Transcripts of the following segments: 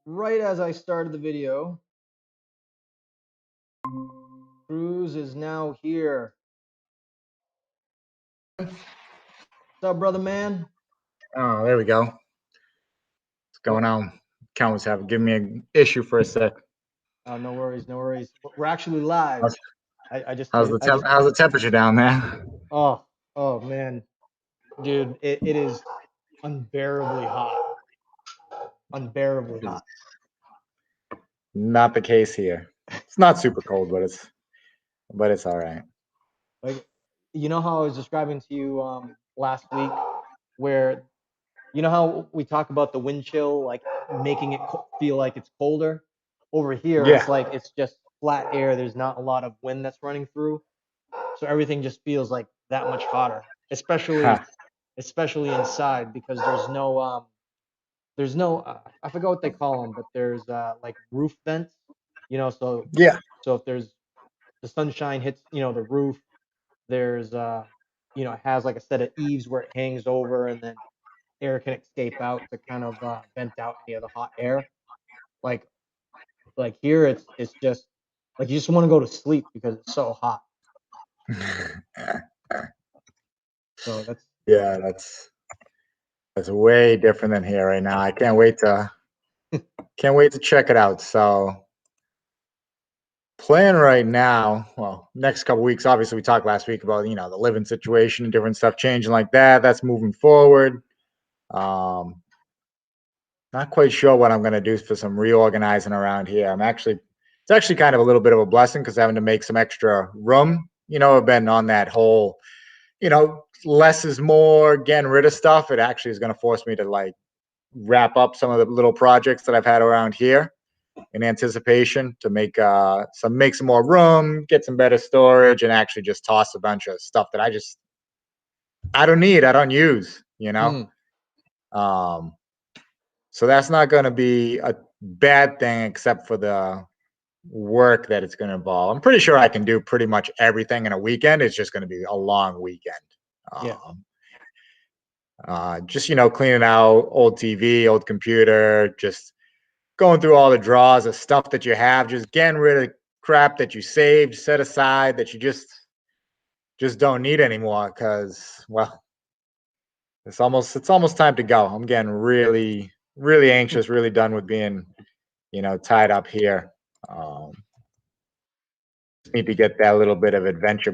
Right as I started the video, Cruz is now here. What's up, brother man? Oh, there we go. What's going on? Count was having giving me an issue for a sec. Oh, no worries, no worries. We're actually live. How's, I just, how's I, the I just. how's the temperature down there? Oh, oh man, dude, it is unbearably hot. Unbearably hot. Not the case here. It's not super cold, but it's all right. Like, you know how I was describing to you last week, where you know how we talk about the wind chill, like making it feel like it's colder. Over here, Yeah. it's like it's just flat air. There's not a lot of wind that's running through, so everything just feels like that much hotter. Ha. Especially inside because there's no I forgot what they call them, but there's like roof vents. So Yeah. if there's the sunshine hits the roof, there's it has like a set of eaves where it hangs over, and then air can escape out to kind of vent out any of the hot air. Like here, it's just like you just want to go to sleep because it's so hot. So Yeah, that's way different than here right now. I can't wait to check it out. So plan right now, well, next couple weeks, obviously we talked last week about, the living situation and different stuff changing like that. That's moving forward. Um, Not quite sure what I'm going to do for some reorganizing around here. It's actually kind of a little bit of a blessing because having to make some extra room. I've been on that whole, less is more, getting rid of stuff. It actually is going to force me to like wrap up some of the little projects that I've had around here in anticipation to make some more room, get some better storage, and actually just toss a bunch of stuff that I don't need, I don't use. mm, Um, So that's not going to be a bad thing, except for the work that it's going to involve. I'm pretty sure I can do pretty much everything in a weekend. It's just going to be a long weekend. yeah. Um, just cleaning out old TV, old computer, just going through all the drawers of stuff that you have, just getting rid of crap that you saved, set aside that you just don't need anymore. Because well, it's almost time to go. I'm getting really really anxious, really done with being tied up here. Um, just need to get that little bit of adventure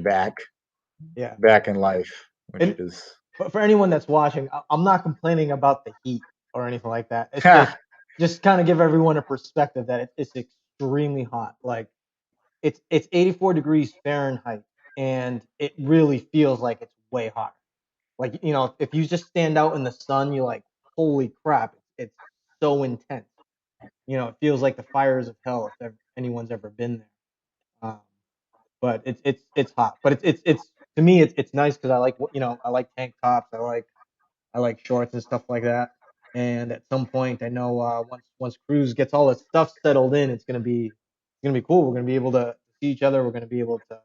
Yeah. back in life, which And is but for anyone that's watching, I'm not complaining about the heat or anything like that. It's ha, just kind of give everyone a perspective that it's extremely hot. Like it's 84 degrees Fahrenheit, and it really feels like it's way hotter. Like if you just stand out in the sun, you're like, holy crap, it's so intense. It feels like the fires of hell if anyone's ever been there. Um, but it's hot. But it's to me it's nice because I like tank tops. I like shorts and stuff like that. And at some point, I know once Cruz gets all his stuff settled in, it's gonna be cool. We're gonna be able to see each other. We're gonna be able to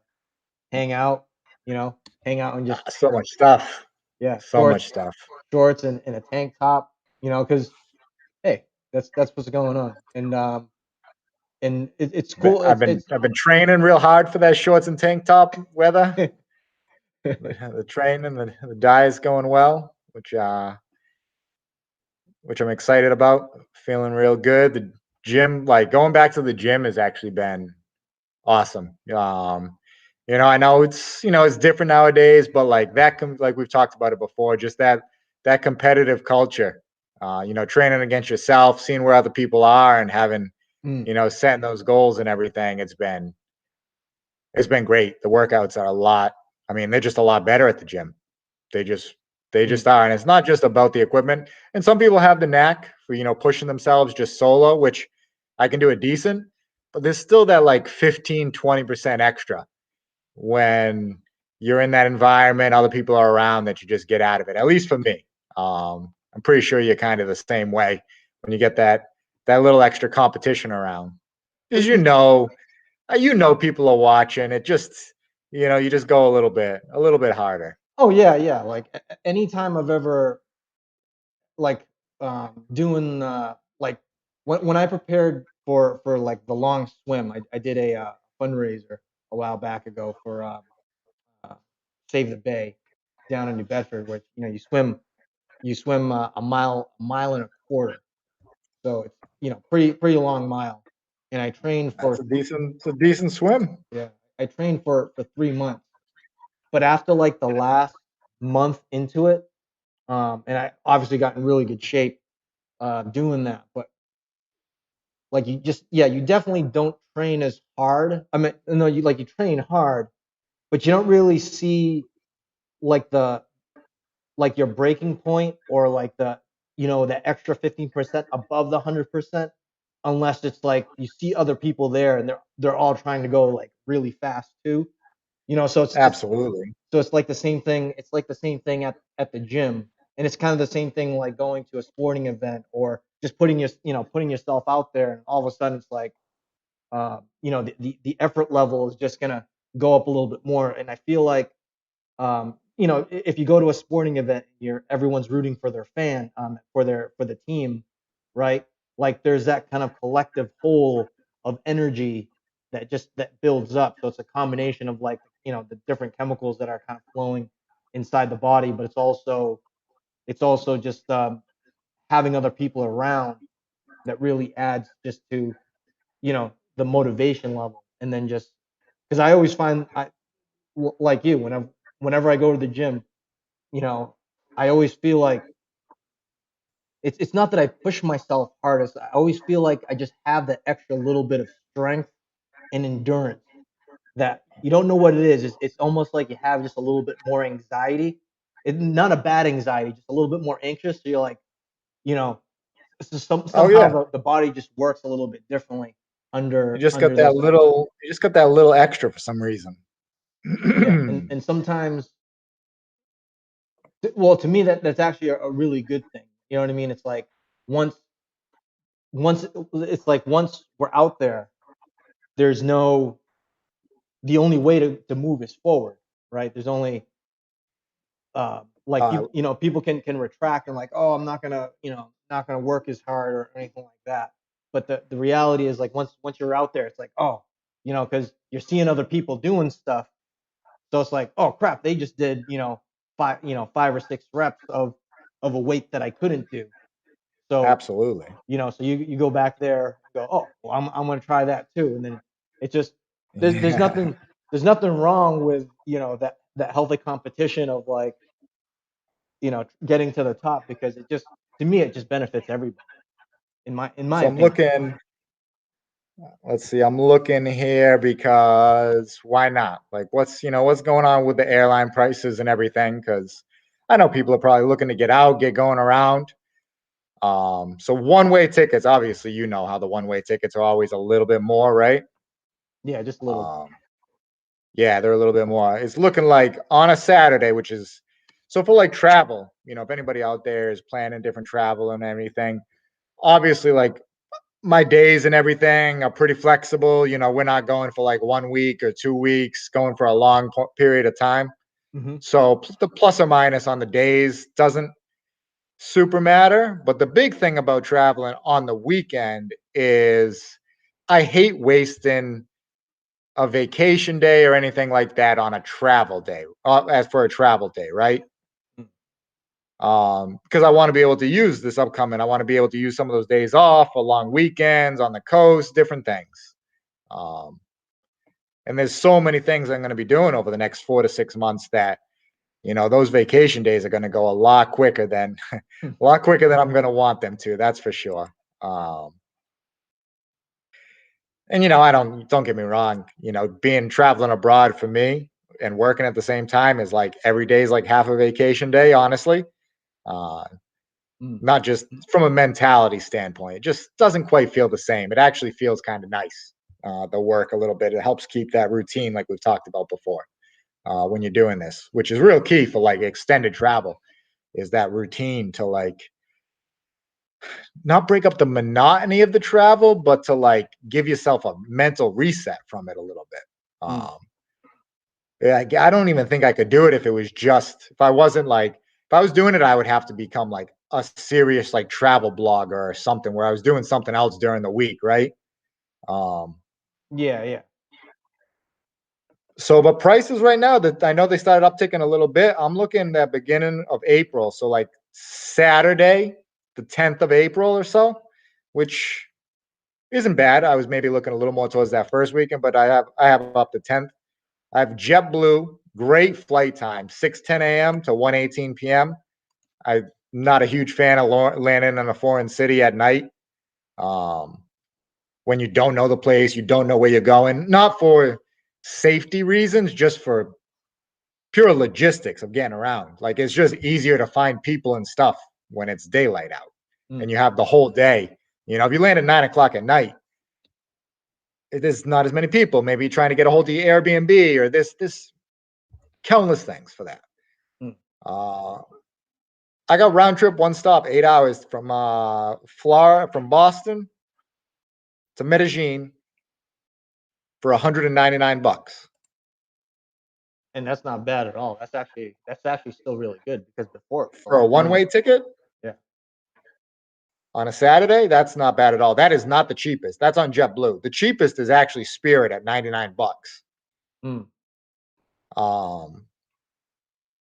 hang out, hang out and just so much stuff, yeah, so much stuff. shorts and a tank top, because hey, that's what's going on. And it's But cool. I've been I've been training real hard for that shorts and tank top weather. The training, the diet's going well, which I'm excited about. Feeling real good. The gym, like going back to the gym, has actually been awesome. I know it's different nowadays, but like like we've talked about it before, just that competitive culture. Training against yourself, seeing where other people are, and having Mm, setting those goals and everything. It's been great. The workouts are a lot. I mean, they're just a lot better at the gym. They just they mm, just are, and it's not just about the equipment. And some people have the knack for pushing themselves just solo, which I can do it decent. But there's still that like 15-20% extra when you're in that environment, other people are around that you just get out of it. At least for me, I'm pretty sure you're kind of the same way when you get that little extra competition around, because mm. people are watching. It just you just go a little bit harder. Oh yeah, yeah. Like anytime I've ever like doing like when I prepared for like the long swim, I did a fundraiser a while back ago for uh, Save the Bay down in New Bedford, which you swim a mile and a quarter, so it's pretty long mile, and I trained That's for a decent swim. yeah I trained for 3 months, but after like the last month into it, and I obviously got in really good shape doing that, but like you definitely don't train as hard. I mean, no, you train hard, but you don't really see like your breaking point, or like the extra 15% above the 100%, unless it's like you see other people there and they're all trying to go like really fast too. So Absolutely. it's like the same thing. It's like the same thing at the gym, and it's kind of the same thing like going to a sporting event, or just putting yourself out there, and all of a sudden it's like the effort level is just gonna go up a little bit more. And I feel like if you go to a sporting event, everyone's rooting for their fan, for the team, right? Like there's that kind of collective whole of energy that builds up. So it's a combination of like the different chemicals that are kind of flowing inside the body, but it's also just having other people around that really adds just to the motivation level. And then just because I always find like you, whenever I go to the gym, you know, I always feel like it's not that I push myself hardest. I always feel like I just have that extra little bit of strength and endurance that you don't know what it is. It's almost like you have just a little bit more anxiety. Not a bad anxiety, just a little bit more anxious. So you're like, you know, Oh somehow yeah. the body just works a little bit differently You under just got under that those. little you just got that little extra for some reason. Yeah, and sometimes, well, to me that's actually a really good thing. You know what I mean? It's like once once we're out there, there's no the only way to move is forward, right? There's only like uh, people can retract and like, oh, I'm not gonna work as hard or anything like that. But the reality is like once you're out there, it's like, oh, because you're seeing other people doing stuff, so it's like, oh crap, they just did 5 or 6 reps of a weight that I couldn't do. So Absolutely. so you go back there and go, oh, well, I'm gonna try that too, and then it just there's Yeah. nothing wrong with that healthy competition of like getting to the top, because to me it just benefits everybody in my So I'm opinion. looking, let's see, I'm looking here because why not? Like what's going on with the airline prices and everything? Because I know people are probably looking to get out, get going around. So one-way tickets, obviously, how the one-way tickets are always a little bit more, right? Yeah, just a little bit. Um, yeah, they're a little bit more. It's looking like on a Saturday, which is so for like travel, if anybody out there is planning different travel and everything, obviously like my days and everything are pretty flexible. We're not going for like 1 week or 2 weeks, going for a long period of time. Hmm. So the plus or minus on the days doesn't super matter. But the big thing about traveling on the weekend is I hate wasting a vacation day or anything like that on a travel day, as for a travel day, right? Because I want to be able to use this upcoming. I want to be able to use some of those days off for long weekends on the coast, different things. Um, and there's so many things I'm going to be doing over the next 4 to 6 months that those vacation days are going to go a lot quicker than a lot quicker than I'm going to want them to. That's for sure. Um, and I don't get me wrong. Being traveling abroad for me and working at the same time is like every day is like half a vacation day. Honestly, uh, Mm. not just from a mentality standpoint. It just doesn't quite feel the same. It actually feels kind of nice. The work a little bit. It helps keep that routine, like we've talked about before. When you're doing this, which is real key for like extended travel, is that routine to like not break up the monotony of the travel, but to like give yourself a mental reset from it a little bit. Mm. I don't even think I could do it if it was just if I wasn't like if I was doing it, I would have to become like a serious like travel blogger or something where I was doing something else during the week, right? Yeah. So, but prices right now that I know they started upticking a little bit. I'm looking at beginning of April, so like Saturday, the 10th of April or so, which isn't bad. I was maybe looking a little more towards that first weekend, but I have up to 10th. I have JetBlue, great flight time, 6:10 a.m. to 1:18 p.m. I'm not a huge fan of landing in a foreign city at night. When you don't know the place, you don't know where you're going, not for safety reasons, just for pure logistics of getting around. Like it's just easier to find people and stuff when it's daylight out and you have the whole day. You know, if you land at 9 o'clock at night, there's not as many people. Maybe trying to get a hold of your Airbnb or this countless things for that. I got round trip, one stop, 8 hours from Florida, from Boston to Medellin for $199. And that's not bad at all. That's actually still really good because before For a one-way ticket? Yeah. On a Saturday, that's not bad at all. That is not the cheapest. That's on JetBlue. The cheapest is actually Spirit at $99.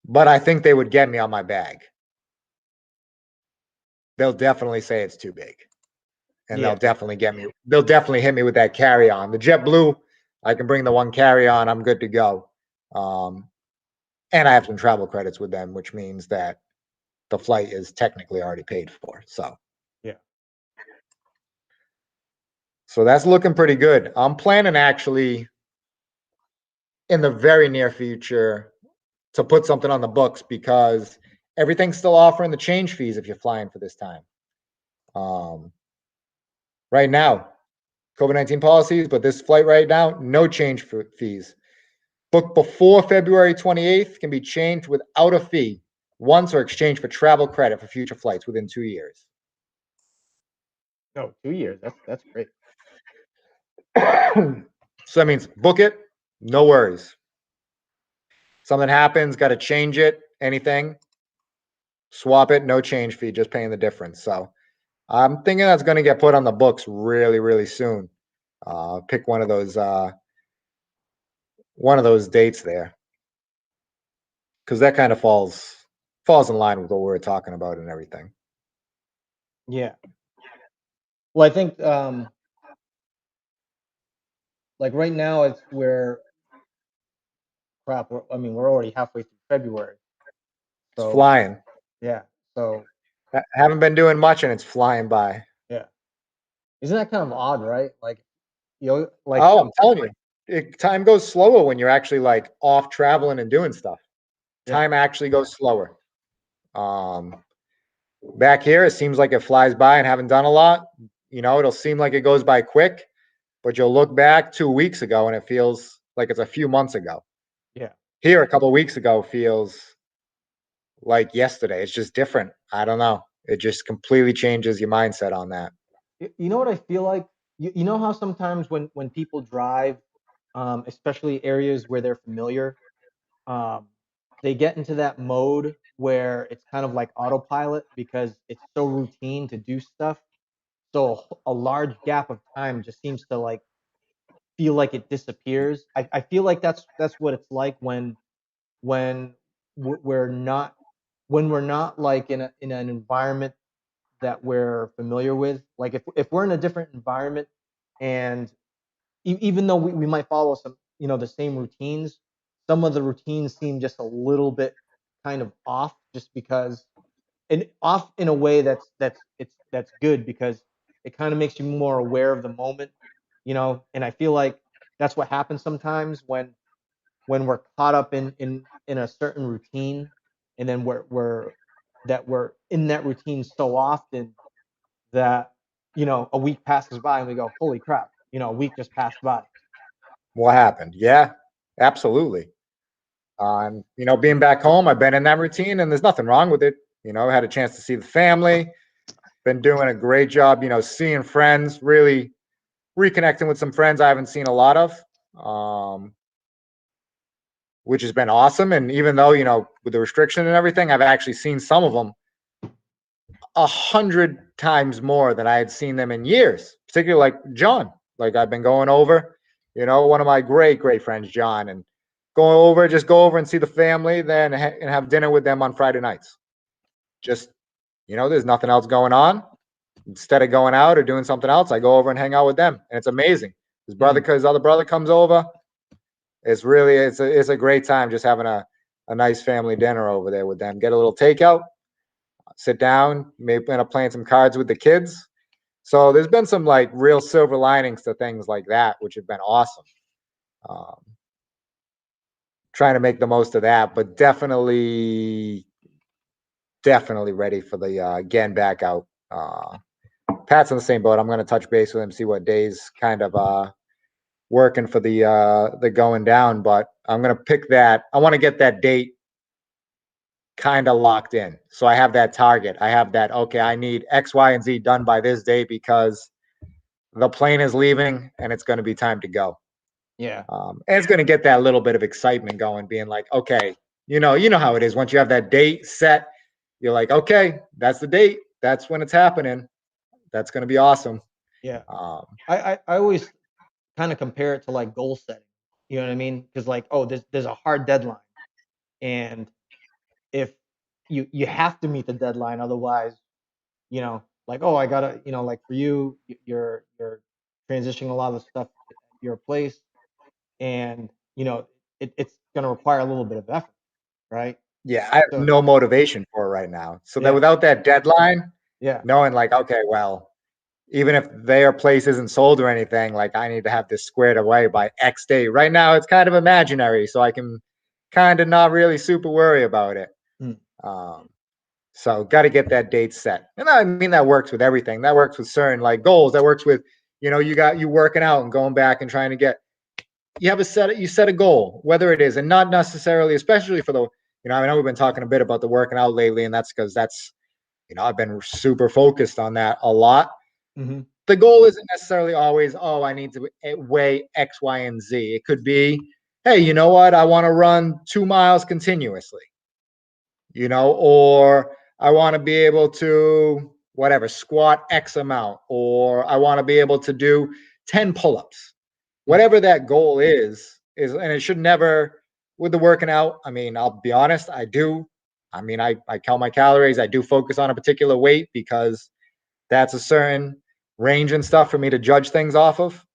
But I think they would get me on my bag. They'll definitely say it's too big. And they'll definitely get me. They'll definitely hit me with that carry-on. The JetBlue, I can bring the one carry-on. I'm good to go. And I have some travel credits with them, which means that the flight is technically already paid for. So that's looking pretty good. I'm planning actually in the very near future to put something on the books because everything's still offering the change fees if you're flying for this time. Right now, COVID-19 policies, but this flight right now, no change fees. Book before February 28th can be changed without a fee once or exchanged for travel credit for future flights within 2 years. No, 2 years. That's great. So that means book it, no worries. Something happens, got to change it, anything, swap it, no change fee, just paying the difference. So I'm thinking that's going to get put on the books really, really soon. Pick one of those dates there, because that kind of falls in line with what we're talking about and everything. Yeah. Well, I think like right now we're already halfway through February. So it's flying. Yeah. So I haven't been doing much and it's flying by. Yeah. Isn't that kind of odd, right? Like, oh, I'm telling you, time goes slower when you're actually like off traveling and doing stuff. Time actually goes slower. Back here, it seems like it flies by and haven't done a lot. You know, it'll seem like it goes by quick, but you'll look back 2 weeks ago and it feels like it's a few months ago. Yeah. Here, a couple of weeks ago feels like yesterday. It's just different. I don't know. It just completely changes your mindset on that. You know what I feel like? You know how sometimes when people drive, especially areas where they're familiar, they get into that mode where it's kind of like autopilot because it's so routine to do stuff. So a large gap of time just seems to like feel like it disappears. I feel like that's what it's like when we're not like in an environment that we're familiar with. Like if we're in a different environment and even though we might follow some, the same routines, some of the routines seem just a little bit kind of off just because, and off in a way that's good because it kind of makes you more aware of the moment, and I feel like that's what happens sometimes when we're caught up in a certain routine, and then we're in that routine so often that a week passes by and we go, holy crap, a week just passed by. What happened? Yeah, absolutely. Being back home, I've been in that routine and there's nothing wrong with it. I had a chance to see the family, been doing a great job, seeing friends, really reconnecting with some friends I haven't seen a lot of, which has been awesome. And even though, with the restriction and everything, I've actually seen some of them 100 times more than I had seen them in years, particularly like John. Like I've been going over, one of my great friends, John, and just go over and see the family, then and have dinner with them on Friday nights. Just, there's nothing else going on. Instead of going out or doing something else, I go over and hang out with them, and it's amazing. His other brother comes over. It's really it's a great time just having a nice family dinner over there with them. Get a little takeout, sit down, maybe end up playing some cards with the kids. So there's been some like real silver linings to things like that, which have been awesome. Trying to make the most of that, but definitely ready for the getting back out. Pat's on the same boat. I'm going to touch base with him, see what days kind of working for the going down, but I'm going to pick that. I want to get that date kind of locked in. So I have that target. I have that, okay, I need X, Y, and Z done by this date because the plane is leaving and it's going to be time to go. Yeah. And it's going to get that little bit of excitement going, being like, okay, you know how it is. Once you have that date set, you're like, okay, that's the date. That's when it's happening. That's going to be awesome. Yeah. I always kind of compare it to like goal setting. You know what I mean? Because like, oh, there's a hard deadline, and if you have to meet the deadline, otherwise, like, oh, I gotta, like for you, you're transitioning a lot of stuff at your place, and it's gonna require a little bit of effort, right? Yeah, I have So no motivation for it right now. So that yeah, without that deadline, yeah, knowing like, okay, well, even if their place isn't sold or anything, like I need to have this squared away by X date. Right now, it's kind of imaginary, so I can kind of not really super worry about it. mm, So got to get that date set. And I mean, that works with everything. That works with certain like goals. That works with, you working out and going back and trying to get, you set a goal, whether it is, and not necessarily, especially for the, I know we've been talking a bit about the working out lately, and that's because I've been super focused on that a lot. mm-hmm. The goal isn't necessarily always, oh, I need to weigh X, Y, and Z. It could be, hey, you know what? I want to run 2 miles continuously, or I want to be able to, whatever, squat X amount, or I want to be able to do 10 pull-ups. Whatever that goal is, and it should never, with the working out, I mean, I'll be honest, I count my calories. I do focus on a particular weight because that's a certain range and stuff for me to judge things off of.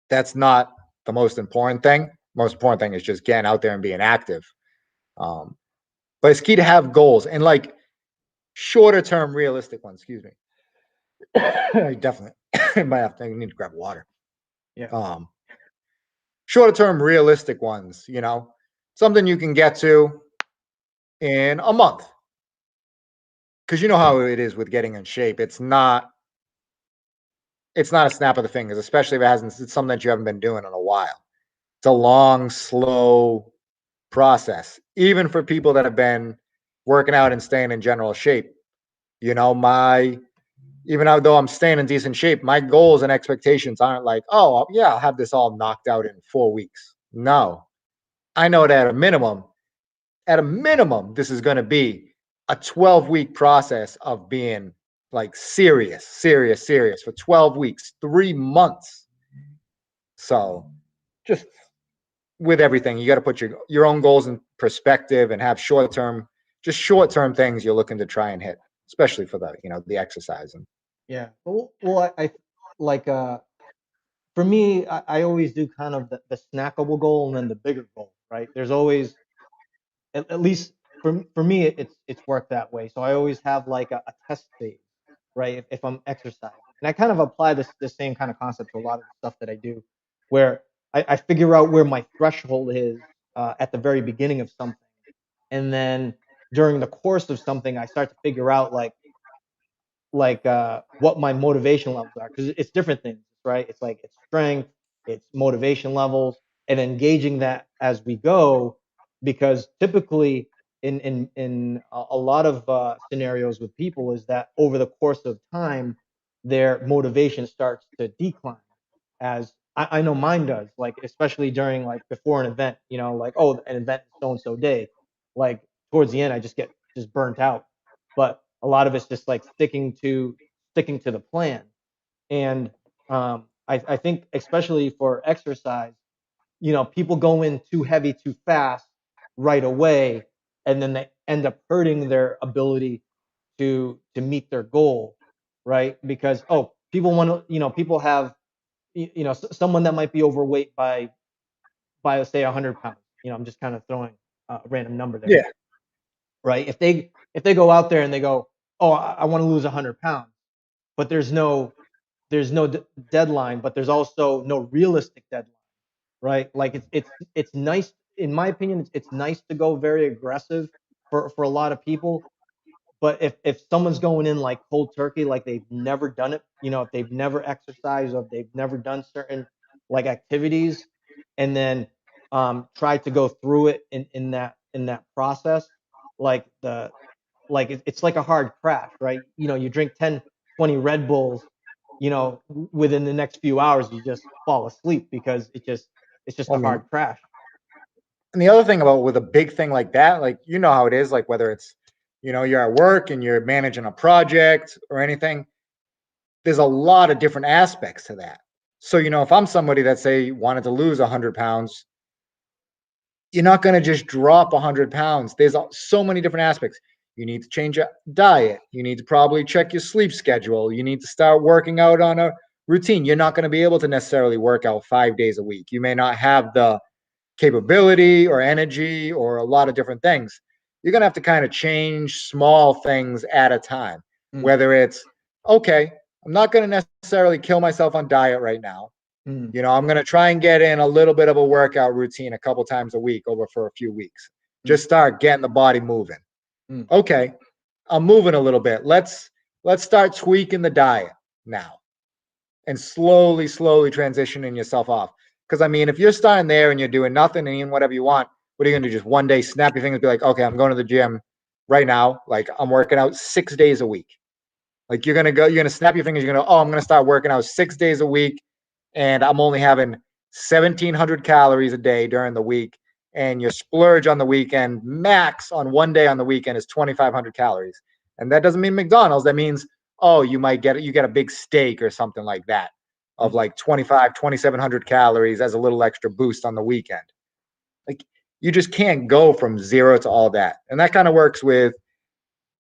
That's not the most important thing. Most important thing is just getting out there and being active. But it's key to have goals and like shorter term, realistic ones. Excuse me. I definitely might have to need to grab water. Yeah, Shorter term, realistic ones. Something you can get to in a month. Because you know how it is with getting in shape. It's not a snap of the fingers, especially if it's something that you haven't been doing in a while. It's a long, slow process, even for people that have been working out and staying in general shape. Even though I'm staying in decent shape, my goals and expectations aren't like, oh, yeah, I'll have this all knocked out in 4 weeks. No, I know that at a minimum, this is going to be a 12-week process of being like serious for 12 weeks, 3 months. So just with everything, you got to put your own goals in perspective and have short term things you're looking to try and hit, especially for the exercise. yeah. Well, I like for me, I always do kind of the snackable goal and then the bigger goal, right? There's always, at least for me, it's worked that way. So I always have like a test phase, right? If I'm exercising, and I kind of apply the same kind of concept to a lot of the stuff that I do, where I figure out where my threshold is at the very beginning of something, and then during the course of something, I start to figure out what my motivation levels are, because it's different things, right? It's like it's strength, it's motivation levels, and engaging that as we go, because typically in a lot of scenarios with people is that over the course of time their motivation starts to decline, as I know mine does, like especially during like before an event, like, oh, an event so and so day, like towards the end I just get burnt out, but a lot of it's just like sticking to the plan. And I think especially for exercise, people go in too heavy too fast right away, and then they end up hurting their ability to meet their goal, right? Because people want to, people have, someone that might be overweight by let's say 100 pounds. I'm just kind of throwing a random number there, Yeah. right? If they go out there and they go, oh, I want to lose 100 pounds, but there's no deadline, but there's also no realistic deadline, right? Like it's nice, in my opinion, it's nice to go very aggressive for a lot of people, but if someone's going in like cold turkey, like they've never done it, if they've never exercised or if they've never done certain like activities, and then try to go through it in that process, like it's like a hard crash, right? You drink 10, 20 Red Bulls, within the next few hours, you just fall asleep because it's just I a mean, hard crash. and the other thing about with a big thing like that, like you know how it is, like whether it's you're at work and you're managing a project or anything, there's a lot of different aspects to that. So if I'm somebody that say wanted to lose 100 pounds, you're not going to just drop 100 pounds. There's so many different aspects. You need to change your diet. You need to probably check your sleep schedule. You need to start working out on a routine. You're not going to be able to necessarily work out 5 days a week. You may not have the capability or energy or a lot of different things. You're going to have to kind of change small things at a time, Mm, whether it's, okay, I'm not going to necessarily kill myself on diet right now. mm, I'm going to try and get in a little bit of a workout routine a couple times a week over for a few weeks. mm, Just start getting the body moving. mm, Okay, I'm moving a little bit. Let's start tweaking the diet now and slowly transitioning yourself off. Because I mean, if you're starting there and you're doing nothing and eating whatever you want, what are you gonna do? Just one day snap your fingers, be like, okay, I'm going to the gym right now. Like I'm working out 6 days a week. Like you're gonna snap your fingers, you're gonna, oh, I'm gonna start working out 6 days a week, and I'm only having 1,700 calories a day during the week. And your splurge on the weekend, max on one day on the weekend, is 2,500 calories. And that doesn't mean McDonald's. That means, oh, you get a big steak or something like that of mm. like 2,700 calories as a little extra boost on the weekend. Like you just can't go from zero to all that. And that kind of works with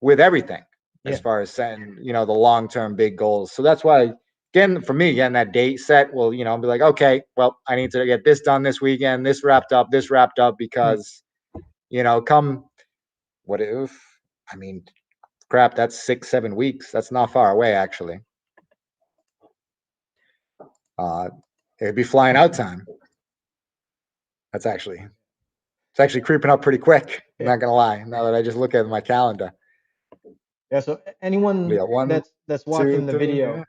everything as Yeah. far as setting, the long-term big goals. So that's why, again, for me, getting that date set, well, I'll be like, okay, well, I need to get this done this weekend, this wrapped up, Mm. because, come what if, I mean, crap, that's 6, 7 weeks. That's not far away, actually. Uh, it'd be flying out time. That's actually, it's actually creeping up pretty quick. I'm Yeah. not gonna lie. Now that I just look at my calendar, Yeah. So anyone yeah, one, that's two, watching the three. video,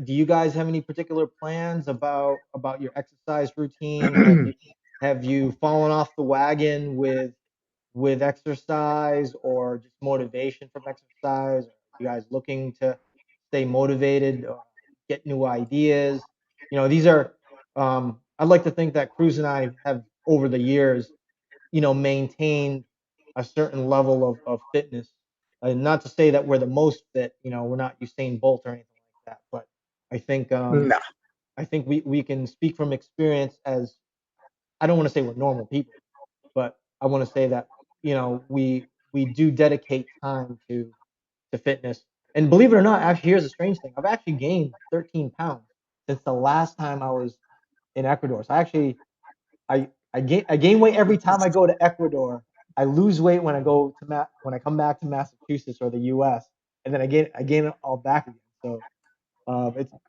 do you guys have any particular plans about your exercise routine? Have you fallen off the wagon with exercise, or just motivation from exercise? Are you guys looking to stay motivated, or get new ideas? These are. I'd like to think that Cruz and I have over the years, maintained a certain level of fitness. And not to say that we're the most fit, we're not Usain Bolt or anything like that, but I think No. we can speak from experience as, I don't want to say we're normal people, but I want to say that we do dedicate time to fitness. And believe it or not, actually, here's a strange thing: I've actually gained 13 pounds since the last time I was in Ecuador. So I gain weight every time I go to Ecuador. I lose weight when when I come back to Massachusetts or the U.S., and then I gain it all back again. So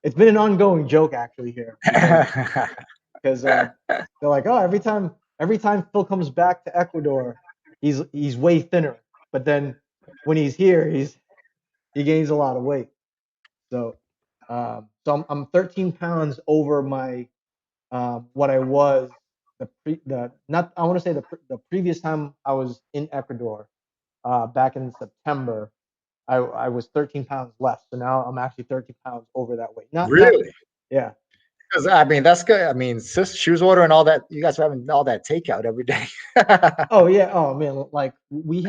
it's been an ongoing joke actually here, because they're like, oh, every time Phil comes back to Ecuador, he's way thinner, but then when he's here, he gains a lot of weight. So I'm 13 pounds over my what I was the not I want to say the previous time I was in Ecuador, back in September. I was 13 pounds less, so now I'm actually 13 pounds over that weight. Not Really? yeah. 'Cause, I mean, that's good. I mean, she was ordering all that. You guys were having all that takeout every day. Oh yeah. Oh man. Like we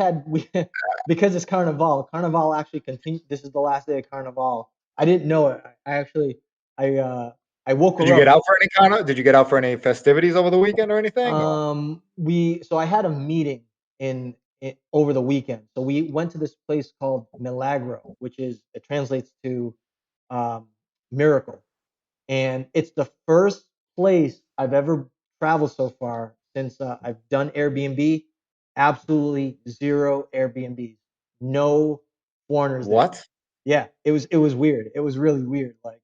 because it's Carnival. Carnival actually continues. This is the last day of Carnival. I didn't know it. I actually I woke Did her you get up. out for any kind of? Did you get out for any festivities over the weekend or anything? Or We so I had a meeting in over the weekend. So we went to this place called Milagro, which is it translates to um, miracle, and it's the first place I've ever traveled so far since I've done Airbnb. Absolutely zero Airbnbs, no foreigners there. what? Yeah, it was weird. It was really weird. Like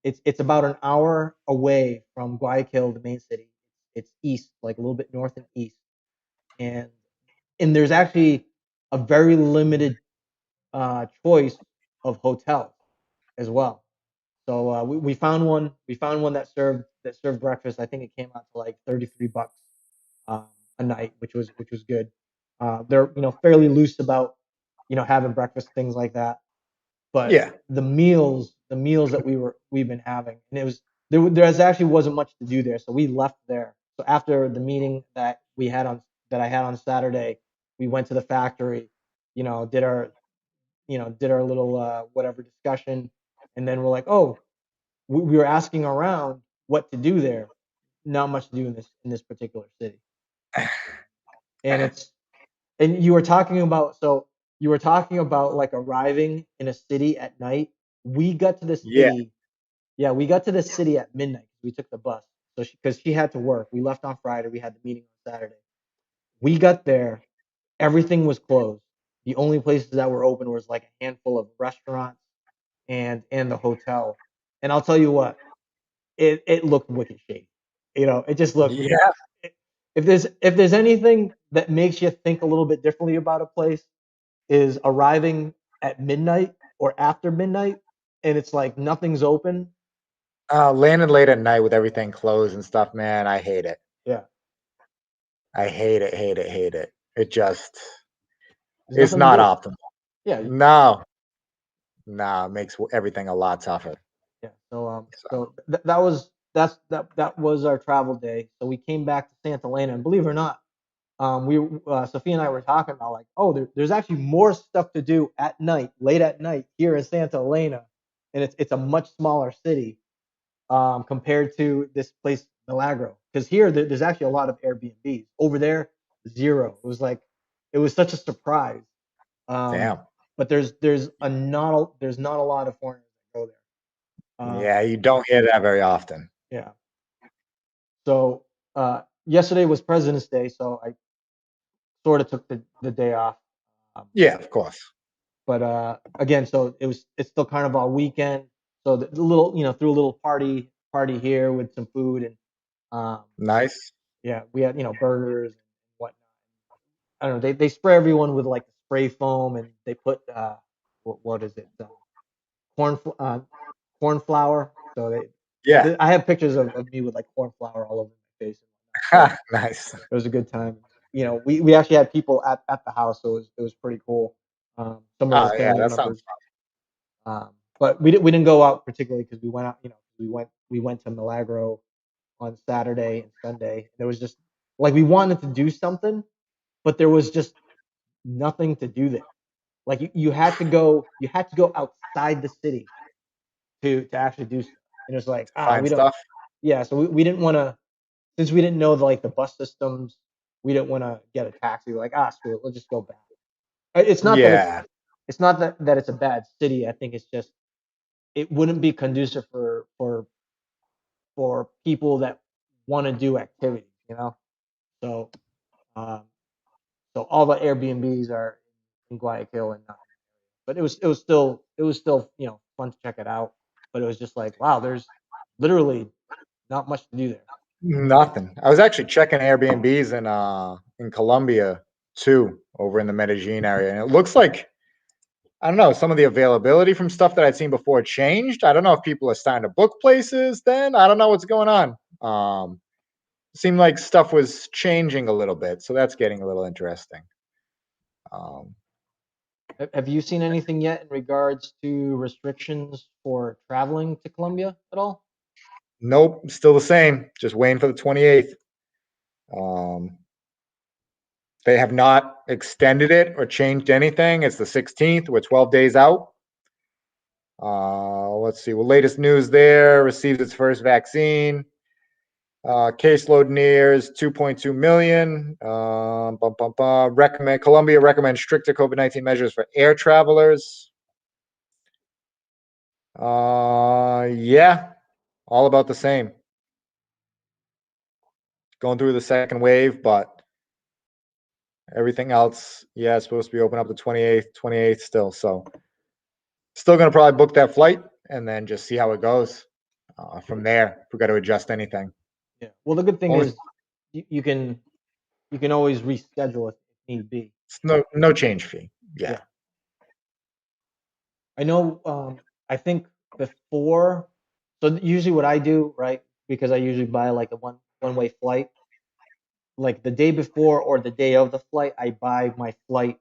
it's about an hour away from Guayaquil, the main city. It's east, like a little bit north and east, and there's actually a very limited choice of hotels as well. So we found one. We found one that served breakfast. I think it came out to like $33 um, a night, which was good. They're fairly loose about having breakfast, things like that. But Yeah. the meals that we've been having, and it was there actually wasn't much to do there, so we left there. So after the meeting that I had on Saturday, we went to the factory, did our did our little whatever discussion, and then we're like, oh, we were asking around what to do there. Not much to do in this particular city, and it's and you were talking about like arriving in a city at night. We got to this Yeah. city. Yeah, we got to this city at midnight. We took the bus. So because she had to work. We left on Friday. We had the meeting on Saturday. We got there. Everything was closed. The only places that were open was like a handful of restaurants and the hotel. And I'll tell you what, it looked wicked shady. It just looked. Yeah. If there's anything that makes you think a little bit differently about a place, is arriving at midnight or after midnight, and it's like nothing's open. Landing late at night with everything closed and stuff, man. I hate it. Yeah, I hate it. Hate it. Hate it. It just. there's It's nothing to not do. optimal. Yeah, No. No. It makes everything a lot tougher. yeah. So So. that was our travel day. So we came back to Santa Elena, and believe it or not, we Sophia and I were talking about like, oh, there's actually more stuff to do at night, late at night here in Santa Elena, and it's a much smaller city compared to this place Milagro. Because here there's actually a lot of Airbnbs. Over there, zero. It was such a surprise. Um, Damn. but there's not a lot of foreigners that go there. Yeah. You don't hear that very often. Yeah. So yesterday was President's Day, so I sort of took the day off. Um, Yeah. Of course. but again, so it's still Carnival weekend. So the little threw a little party here with some food and um, Nice. yeah, we had burgers and whatnot. I don't know. They spray everyone with like spray foam, and they put what is it? Corn fl- uh, corn flour. So Yeah. I have pictures of me with like corn flour all over my face. And whatnot. Nice. It was a good time. We actually had people at the house, so it was pretty cool. Some of our Oh yeah. family That sounds. members. But we didn't go out particularly because we went out. We went to Milagro on Saturday and Sunday. There was just like we wanted to do something, but there was just nothing to do there. Like you had to go outside the city to actually do stuff. And it's like Find we don't. stuff. Yeah, so we didn't want to since we didn't know the bus systems. We didn't want to get a taxi. We're like screw it, let's just go back. It's not that Yeah. it's not that it's a bad city. I think it's just it wouldn't be conducive for people that want to do activities. So um, so all the Airbnbs are in Guayaquil and not. But it was still fun to check it out. But it was just like wow, there's literally not much to do there. Nothing. I was actually checking Airbnbs in Colombia too, over in the Medellin area, and it looks like I don't know some of the availability from stuff that I'd seen before changed. I don't know if people are starting to book places. Then I don't know what's going on. Seemed like stuff was changing a little bit, so that's getting a little interesting. Um, Have you seen anything yet in regards to restrictions for traveling to Colombia at all? Nope, still the same. Just waiting for the 28th. They have not extended it or changed anything. It's the 16th. We're 12 days out. Let's see. Well, latest news there, received its first vaccine. Caseload nears 2.2 million. Colombia recommends stricter COVID-19 measures for air travelers. Yeah, all about the same. Going through the second wave, but everything else, yeah, it's supposed to be open up the 28th still. So still going to probably book that flight and then just see how it goes from there. If we got to adjust anything. Yeah. Well, the good thing Always- is you can always reschedule if need be. It's no change fee. Yeah. I know. I think before. So usually, what I do, right? Because I usually buy like a one-way flight. Like the day before or the day of the flight, I buy my flight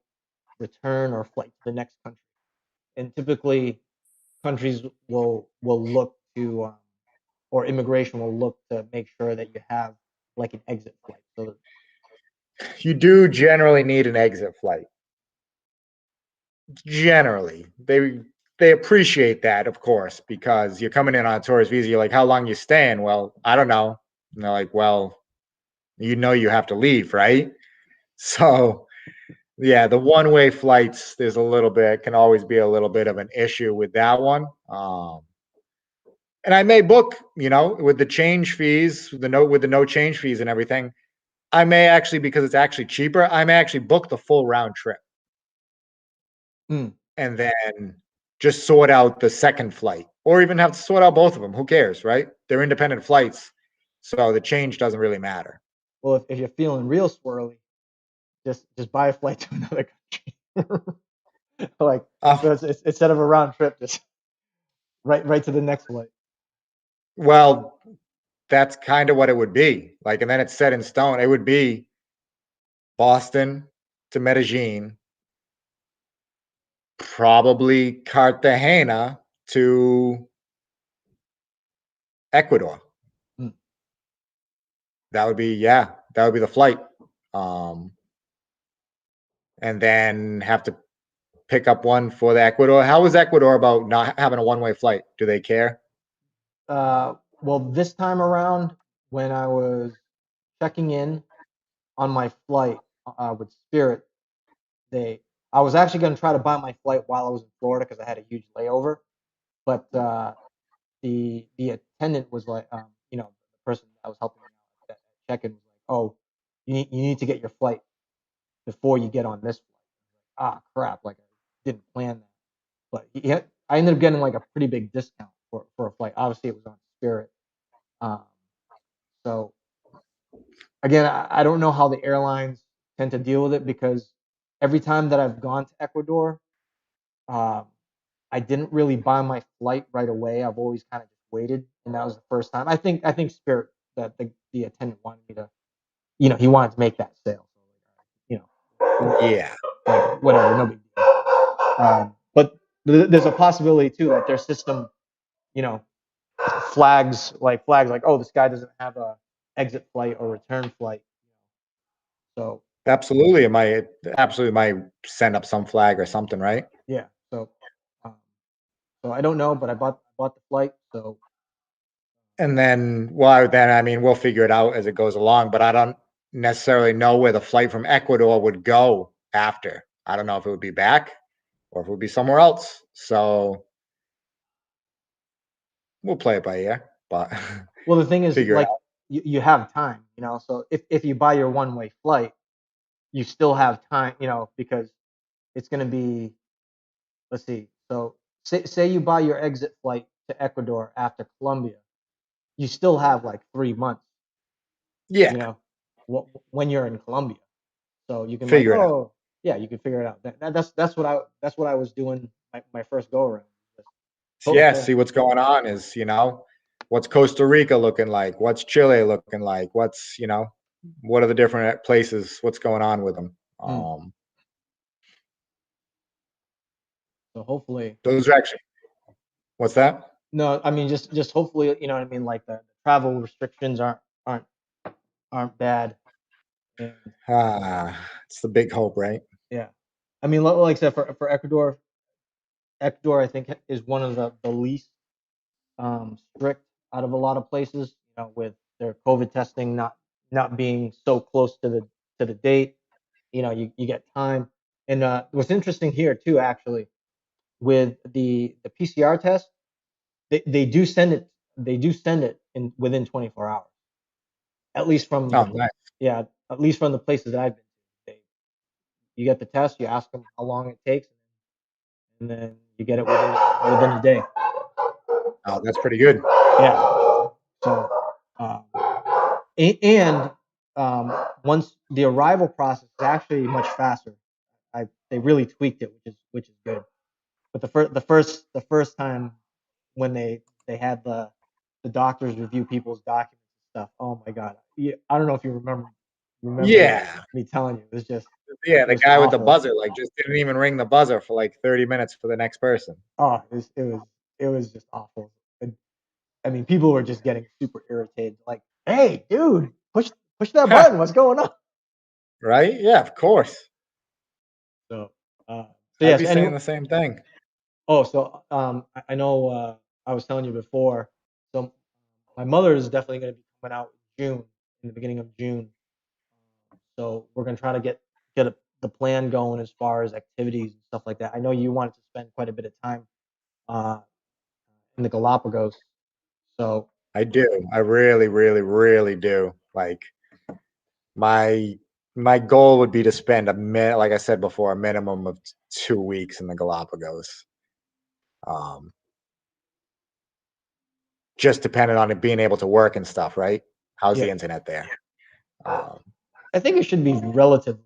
return or flight to the next country. And typically, countries will look to, or immigration will look to make sure that you have like an exit flight. So You do generally need an exit flight. Generally, they appreciate that, of course, because you're coming in on a tourist visa. You're like, how long you staying? Well, I don't know. And they're like, well, you know you have to leave, right? So yeah, the one-way flights, there's a little bit, can always be a little bit of an issue with that one. And I may book, with the change fees, with the no change fees and everything, I may actually, because it's actually cheaper, I may actually book the full round trip. Mm. And then just sort out the second flight, or even have to sort out both of them. Who cares, right? They're independent flights, so the change doesn't really matter. Well, if you're feeling real swirly, just buy a flight to another country. Like so it's instead of a round trip, just right to the next flight. Well, that's kind of what it would be. Like, and then it's set in stone. It would be Boston to Medellin, probably Cartagena to Ecuador. Mm. That would be the flight. And then have to pick up one for the Ecuador. How is Ecuador about not having a one-way flight? Do they care? Well, this time around, when I was checking in on my flight with Spirit, I was actually going to try to buy my flight while I was in Florida because I had a huge layover, but the attendant was like, the person that was helping me out at check-in was like, oh, you need to get your flight before you get on this flight. Ah, crap! Like I didn't plan that, but I ended up getting like a pretty big discount for a flight. Obviously, it was on Spirit. So again, I don't know how the airlines tend to deal with it because every time that I've gone to Ecuador, I didn't really buy my flight right away. I've always kind of just waited, and that was the first time. I think Spirit, that the attendant wanted me to, he wanted to make that sale. Yeah. Like whatever, no big deal. But there's a possibility too that their system, flags like, oh, this guy doesn't have a exit flight or return flight. So Absolutely. It might send up some flag or something, right? yeah. Um, so I don't know, but I bought the flight. So And then, I mean, we'll figure it out as it goes along, but I don't necessarily know where the flight from Ecuador would go after. I don't know if it would be back or if it would be somewhere else. So we'll play it by ear, but well, the thing is, figure it like, out. you have time, So if you buy your one-way flight, you still have time, because it's going to be, let's see. So say you buy your exit flight to Ecuador after Colombia, you still have like 3 months, Yeah, when you're in Colombia. So you can like, figure it out. oh yeah, you can figure it out. That's what I was doing my first go around. Yeah, see what's going on is, what's Costa Rica looking like? What's Chile looking like? What's, what are the different places? What's going on with them? So hopefully, Those are actually, what's that? no, I mean just hopefully, you know what I mean, like the travel restrictions aren't bad. And It's the big hope, right? yeah, I mean, like I said, for Ecuador, I think is one of the least strict out of a lot of places. You know, with their COVID testing not being so close to the date. You know, you get time. And what's interesting here too, actually, with the PCR test, they do send it in within 24 hours. At least from Oh, nice. yeah, at least from the places that I've been to. You get the test, you ask them how long it takes, and then you get it within a day. Oh, that's pretty good. Yeah. So, um, and once the arrival process is actually much faster. They really tweaked it, which is good. But the first time when they had the doctors review people's documents and stuff. Oh my god. I don't know if you remember Yeah. me telling you. It was just Yeah, it the was guy with the awful. buzzer, like, just didn't even ring the buzzer for, like, 30 minutes for the next person. Oh, it was just awful. And, I mean, people were just getting super irritated. Like, hey, dude, push that button. What's going on? Right? Yeah, of course. So, so I'd yes. be Anyway, saying the same thing. oh, so I know I was telling you before. So my mother is definitely going to be coming out in June, in the beginning of June. So we're gonna try to get the plan going as far as activities and stuff like that. I know you wanted to spend quite a bit of time uh, in the Galapagos. So I do. I really, really, really do. Like, my my goal would be to spend like I said before, a minimum of 2 weeks in the Galapagos. Um, just depending on it being able to work and stuff, right? How's the yeah, internet there? Um, I think it should be relatively.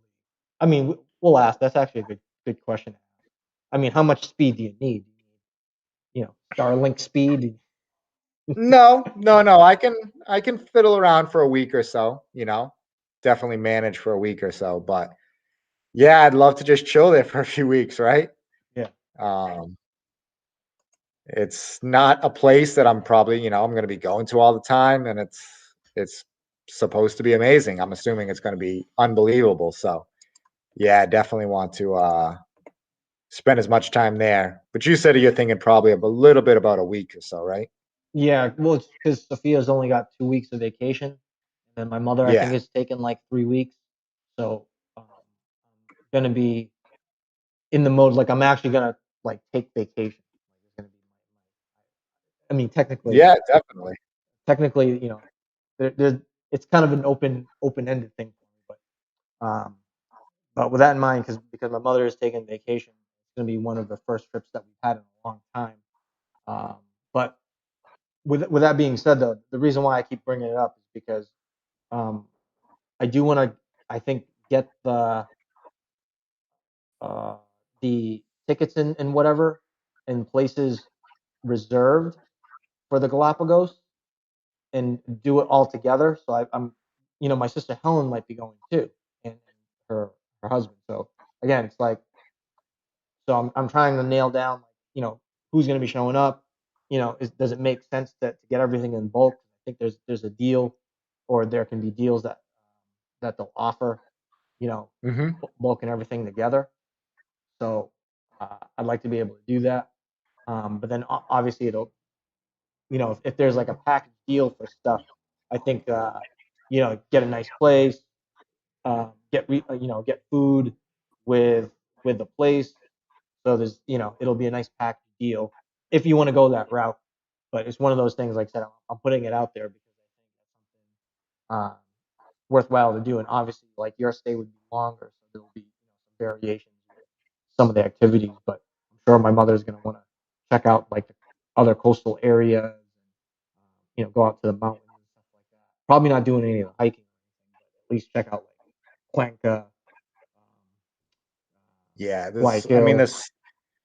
I mean, we'll ask. That's actually a good question. I mean, how much speed do you need? Starlink speed. no, no, no. I can fiddle around for a week or so, definitely manage for a week or so. But yeah, I'd love to just chill there for a few weeks, right? Yeah, Um, it's not a place that I'm probably, I'm going to be going to all the time, and it's supposed to be amazing. I'm assuming it's going to be unbelievable. So yeah, I definitely want to spend as much time there. But you said you're thinking probably of a little bit about a week or so, right? yeah. Well, it's because Sophia's only got 2 weeks of vacation, and my mother, I think, Yeah. is taking like 3 weeks. So I'm gonna be in the mode like I'm actually gonna like take vacation. Like, it's gonna be I mean, Yeah, definitely. technically, there's it's kind of an open-ended thing for me, but with that in mind, because my mother is taking vacation, it's gonna be one of the first trips that we've had in a long time. But with that being said, though, the reason why I keep bringing it up is because um, I do want to, I think, get uh, the tickets and whatever in places reserved for the Galapagos and do it all together. So my sister Helen might be going too, and her husband. So again, it's like, so I'm trying to nail down, who's going to be showing up. Does it make sense to get everything in bulk? I think there's a deal, or there can be deals that they'll offer, you know, Hmm. bulking everything together. So I'd like to be able to do that. But then obviously it'll, if there's like a package deal for stuff, I think, get a nice place, get food with with the place. So it'll be a nice package deal if you want to go that route. But it's one of those things, like I said, I'm putting it out there because I think that's something worthwhile to do. And obviously, like, your stay would be longer, so there will be some variations with some of the activities. But I'm sure my mother's going to want to check out like the other coastal areas, and go out to the mountains and stuff like that. Probably not doing any of the hiking, but at least check out like Cuenca, Yeah, I mean, Guayaquil.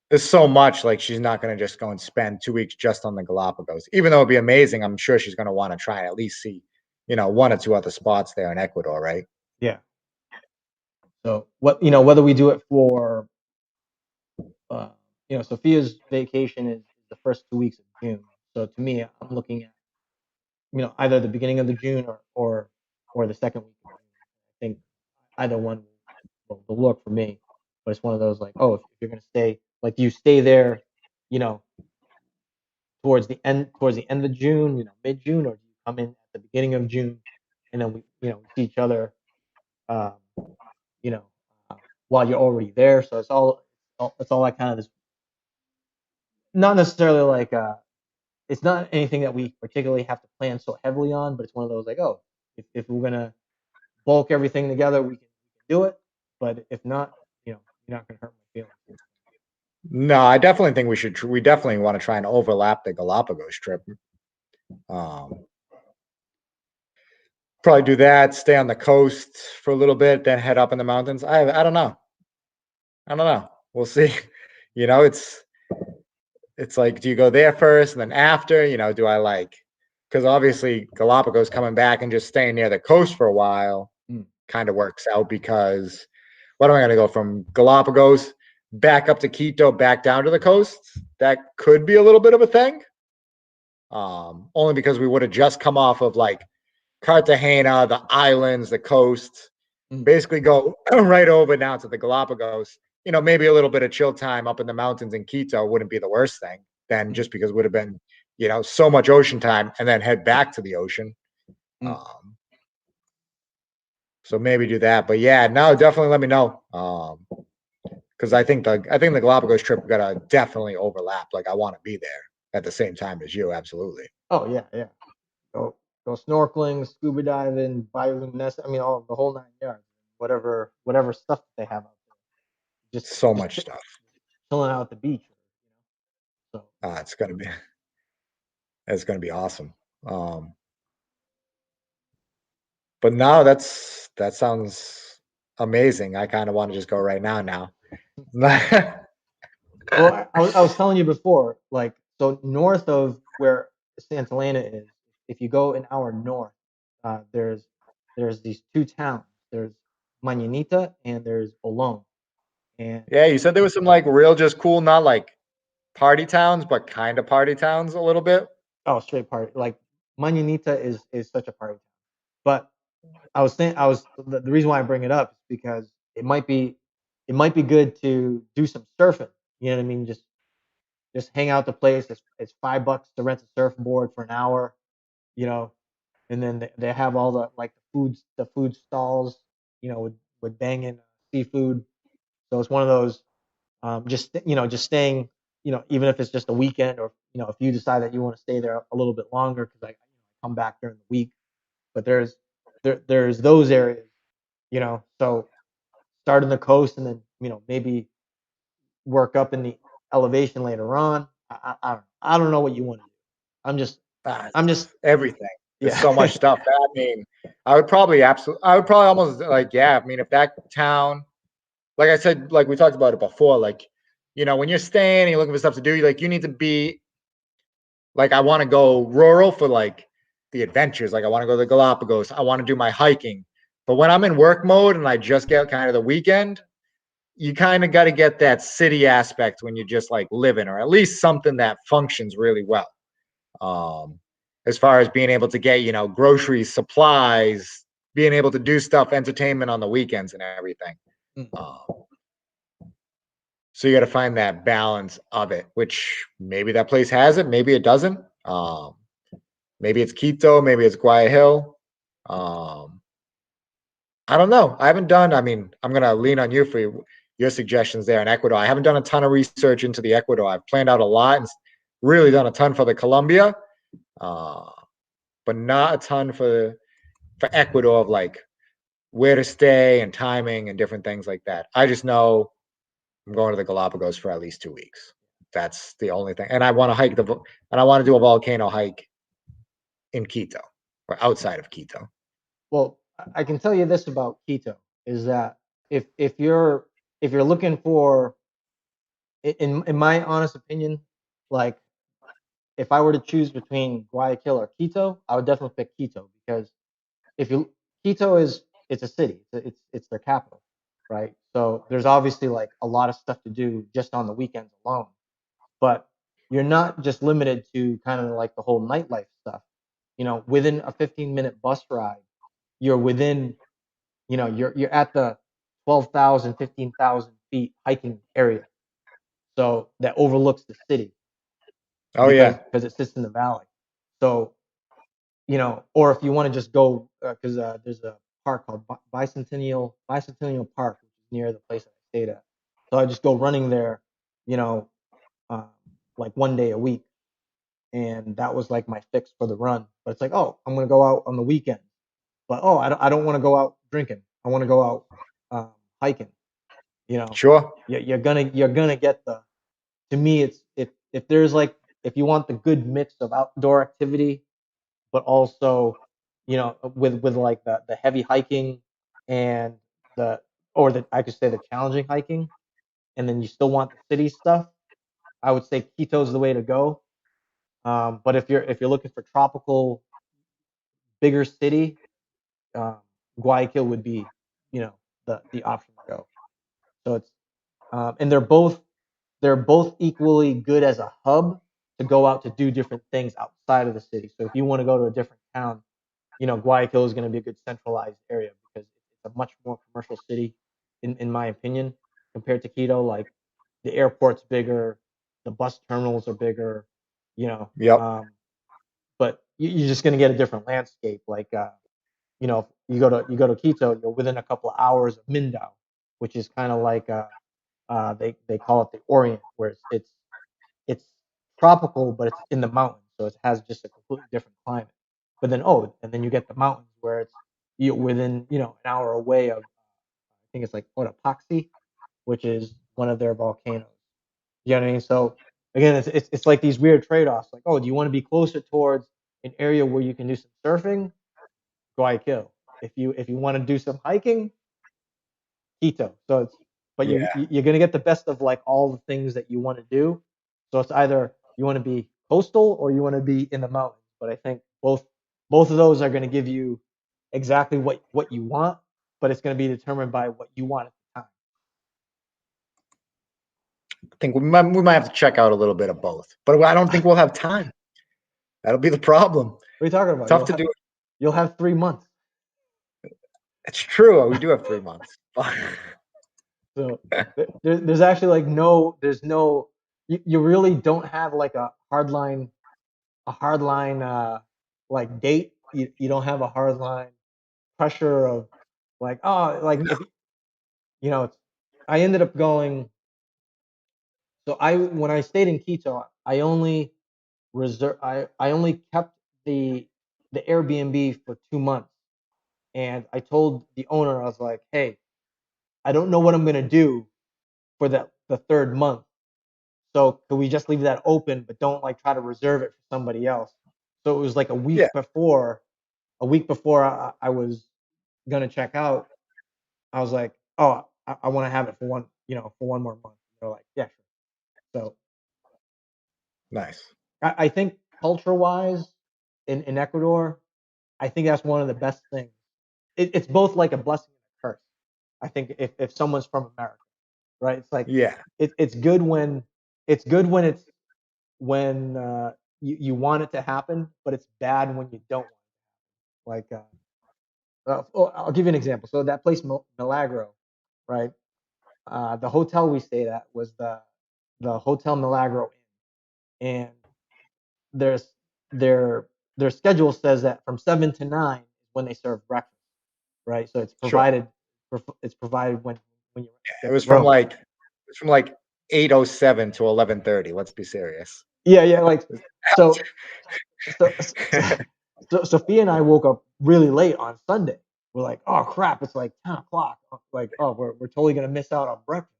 there's so much. Like, she's not going to just go and spend 2 weeks just on the Galapagos, even though it'd be amazing. I'm sure she's going to want to try and at least see, one or two other spots there in Ecuador, right? Yeah. So whether we do it for uh, Sophia's vacation is the first 2 weeks of June. So to me, I'm looking at either the beginning of the June or the second week of June. I think either one will work for me. But it's one of those like, oh, if you're gonna stay, like, do you stay there, you know, towards the end of June, mid June, or do you come in at the beginning of June, and then we see each other, um, you know, uh, while you're already there. So it's all that kind of this, not necessarily like it's not anything that we particularly have to plan so heavily on, but it's one of those like, oh, if we're gonna bulk everything together, we can do it. But if not, you're not gonna hurt my feelings. No, I definitely think we definitely want to try and overlap the Galapagos trip. Um, Probably do that, stay on the coast for a little bit, then head up in the mountains. I don't know. I don't know. We'll see. You know, it's like, do you go there first and then after? Do I like, because obviously Galapagos coming back and just staying near the coast for a while kind of works out, because what am I going to go from Galapagos back up to Quito, back down to the coast? That could be a little bit of a thing. Only because we would have just come off of like Cartagena, the islands, the coast, basically go right over now to the Galapagos. Maybe a little bit of chill time up in the mountains in Quito wouldn't be the worst thing then, just because it would have been, so much ocean time, and then head back to the ocean. So maybe do that. But yeah, no, definitely let me know. Because I think the Galapagos trip gotta definitely overlap. Like, I want to be there at the same time as you. Absolutely. Oh yeah, yeah. Go snorkeling, scuba diving, bioluminescent. I mean, all the whole 9 yards. Whatever stuff that they have out there. So Just much stuff. chilling out at the beach. So It's gonna be awesome. But no, that sounds amazing. I kind of want to just go right now. well, I was telling you before, like, so north of where Santa Elena is, if you go an hour north, there's these two towns. There's Mañanita and there's Olón. And Yeah, you said there was some like real just cool, not like party towns, but kind of party towns a little bit. oh, straight party. Like Mañanita is such a party town. But the reason why I bring it up is because it might be good to do some surfing. You know what I mean? Just hang out the place. It's $5 to rent a surfboard for an hour. You know, and then they have all the like the food stalls. With banging seafood. So it's one of those. Just staying. Even if it's just a weekend, or if you decide that you want to stay there a little bit longer, because I come back during the week. But there's those areas. So start on the coast, and then maybe work up in the elevation later on. I don't know what you want to do. I'm just I'm just Everything. There's yeah. so much stuff. I mean, I would probably almost like, yeah. I mean, if that town, like I said, like we talked about it before, like, when you're staying and you're looking for stuff to do, you need to be like, I want to go rural for like the adventures. Like, I want to go to the Galapagos. I want to do my hiking. But when I'm in work mode and I just get kind of the weekend, you kind of got to get that city aspect when you're just like living, or at least something that functions really well. As far as being able to get, groceries, supplies, being able to do stuff, entertainment on the weekends and everything. So you got to find that balance of it, which maybe that place has it, maybe it doesn't. Maybe it's Quito, maybe it's Guayaquil. I don't know. I haven't done. I mean, I'm gonna lean on you for your suggestions there in Ecuador. I haven't done a ton of research into the Ecuador. I've planned out a lot and really done a ton for the Colombia, but not a ton for Ecuador, of like where to stay and timing and different things like that. I just know I'm going to the Galapagos for at least 2 weeks. That's the only thing. And I want to I want to do a volcano hike in Quito or outside of Quito. Well, I can tell you this about Quito is that if you're looking for, in my honest opinion, like, if I were to choose between Guayaquil or Quito, I would definitely pick Quito, because if you Quito it's a city, it's their capital, right? So there's obviously like a lot of stuff to do just on the weekends alone, but you're not just limited to kind of like the whole nightlife stuff. within a 15-minute bus ride, you're within, you're at the 12,000, 15,000 feet hiking area. So that overlooks the city Oh because yeah. it sits in the valley. So, or if you want to just go, because there's a park called Bicentennial Park, which is near the place that I stayed at. So I just go running there, you know, uh, like one day a week, and that was like my fix for the run. But it's like, oh, I'm gonna go out on the weekend, but oh, I don't want to go out drinking. I want to go out hiking. You know, Sure. you're gonna get the. To me, it's if there's like if you want the good mix of outdoor activity, but also, with like the heavy hiking and the or the I could say the challenging hiking, and then you still want the city stuff. I would say Quito's the way to go. But if you're looking for tropical, bigger city, um, Guayaquil would be, the option to go. So it's and they're both equally good as a hub to go out to do different things outside of the city. So if you want to go to a different town, Guayaquil is going to be a good centralized area because it's a much more commercial city, in my opinion, compared to Quito. Like the airport's bigger, the bus terminals are bigger, you know. Yep. But you're just going to get a different landscape. Like you go to Quito, you're within a couple of hours of Mindao, which is kind of like they call it the Orient, where it's tropical, but it's in the mountains, so it has just a completely different climate. But then and then you get the mountains where it's you within an hour away of I think it's like Cotopaxi, which is one of their volcanoes. You know what I mean? So again, it's like these weird trade-offs. Like, oh, do you want to be closer towards an area where you can do some surfing? Guayaquil. If you want to do some hiking, Quito. So but Yeah. you're gonna get the best of like all the things that you want to do. So it's either you want to be coastal or you want to be in the mountains. But I think both of those are going to give you exactly what you want, but it's going to be determined by what you want at the time. I think we might have to check out a little bit of both, but I don't think we'll have time. That'll be the problem. What are you talking about? Tough to do. You'll have 3 months. It's true. We do have 3 months. So there's actually like there's no you really don't have like a hard line like date. You don't have a hard line pressure of like, oh, like if it's I ended up going. So when I stayed in Quito, I only kept the Airbnb for 2 months, and I told the owner, I was like, hey, I don't know what I'm gonna do for the third month. So could we just leave that open, but don't like try to reserve it for somebody else? So it was like a Yeah. week before I was gonna check out. I was like, oh, I want to have it for one more month. They're like, yeah, sure. So Nice. I think culture wise in Ecuador, I think that's one of the best things. It's both like a blessing and a curse. I think if someone's from America, right? It's like Yeah. it's good when when you want it to happen, but it's bad when you don't. Like I'll give you an example. So that place Milagro, right? The hotel we stayed at was the Hotel Milagro Inn, and there's their schedule says that from 7 to 9 is when they serve breakfast, right? So it's Sure. provided when you It get the was from room. like 8:07 to 11:30. Let's be serious. Yeah, like so so Sophia and I woke up really late on Sunday. We're like, oh crap, it's like 10 o'clock. Like, oh, we're totally gonna miss out on breakfast.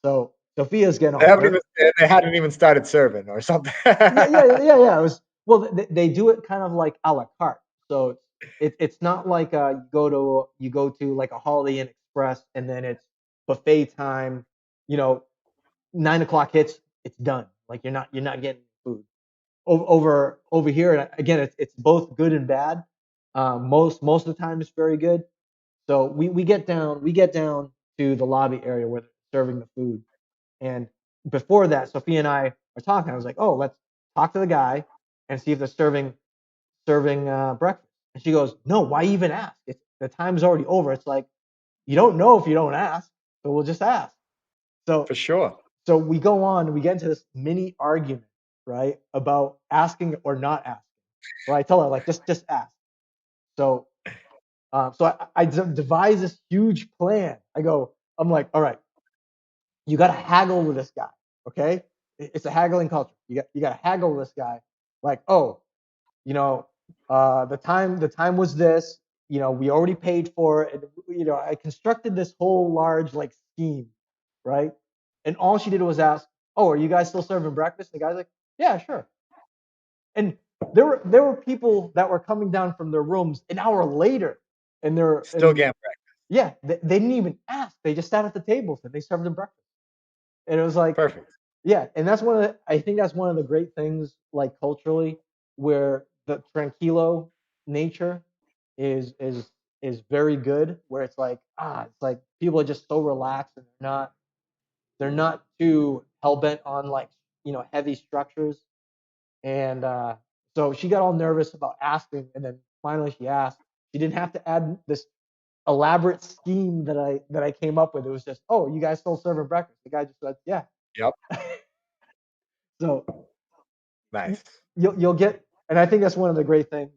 So Sophia's getting They all haven't early. even they hadn't even started serving or something. Yeah. It was well, they do it kind of like a la carte. So it's not like you go to like a Holiday Inn Express and then it's buffet time. You know, 9 o'clock hits, it's done. Like you're not getting food over here. And again, it's both good and bad. Most of the time, it's very good. So we get down to the lobby area where they're serving the food, and before that, Sophia and I are talking. I was like, oh, let's talk to the guy and see if they're serving serving breakfast. And she goes, no, why even ask? The time's already over. It's like, you don't know if you don't ask, so we'll just ask. So For sure. so we go on, we get into this mini argument, right, about asking or not asking. So I tell her, like, just ask. So I devise this huge plan. I'm like, all right, you got to haggle with this guy, okay? It's a haggling culture. You got to haggle with this guy, like, oh, you know, the time was this. You know, we already paid for it. And, you know, I constructed this whole large like scheme, right? And all she did was ask, "Oh, are you guys still serving breakfast?" And the guy's like, "Yeah, sure." And there were people that were coming down from their rooms an hour later, and Still getting yeah, they didn't even ask. They just sat at the tables and they served them breakfast. And it was like, perfect. yeah, and I think that's one of the great things, like culturally, where the tranquilo nature is very good. Where it's like people are just so relaxed and they're not too hell bent on like heavy structures. And so she got all nervous about asking, and then finally she asked. She didn't have to add this elaborate scheme that I came up with. It was just, oh, you guys still serving breakfast? The guy just said, yeah. Yep. So Nice. you'll get, and I think that's one of the great things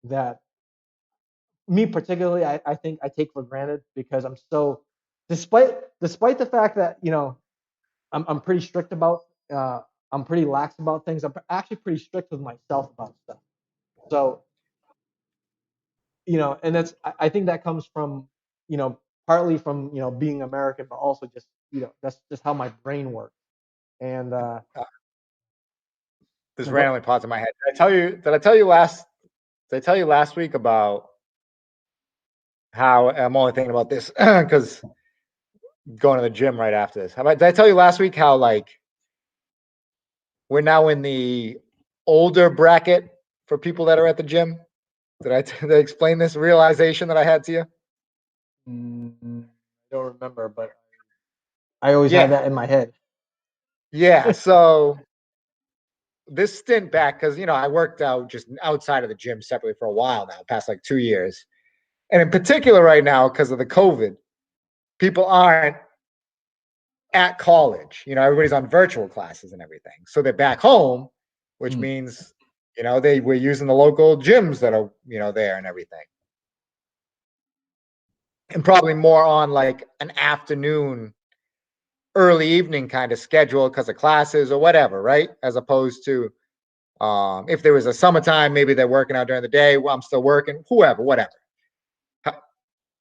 that me particularly, I think I take for granted, because I'm so, despite the fact that I'm pretty strict about I'm pretty lax about things. I'm actually pretty strict with myself about stuff. So and I think that comes from partly from being American, but also just that's just how my brain works. And This randomly pops in my head. Did I tell you last week about how I'm only thinking about this because going to the gym right after this. Did I tell you last week how like we're now in the older bracket for people that are at the gym? Did I explain this realization that I had to you? I don't remember, but I always had that in my head. Yeah. So this stint back, because I worked out just outside of the gym separately for a while now, past like 2 years. And in particular right now, because of the COVID, people aren't at college. Everybody's on virtual classes and everything. So they're back home, which means, they were using the local gyms that are, there and everything. And probably more on like an afternoon, early evening kind of schedule because of classes or whatever, right? As opposed to if there was a summertime, maybe they're working out during the day. Well, I'm still working, whatever.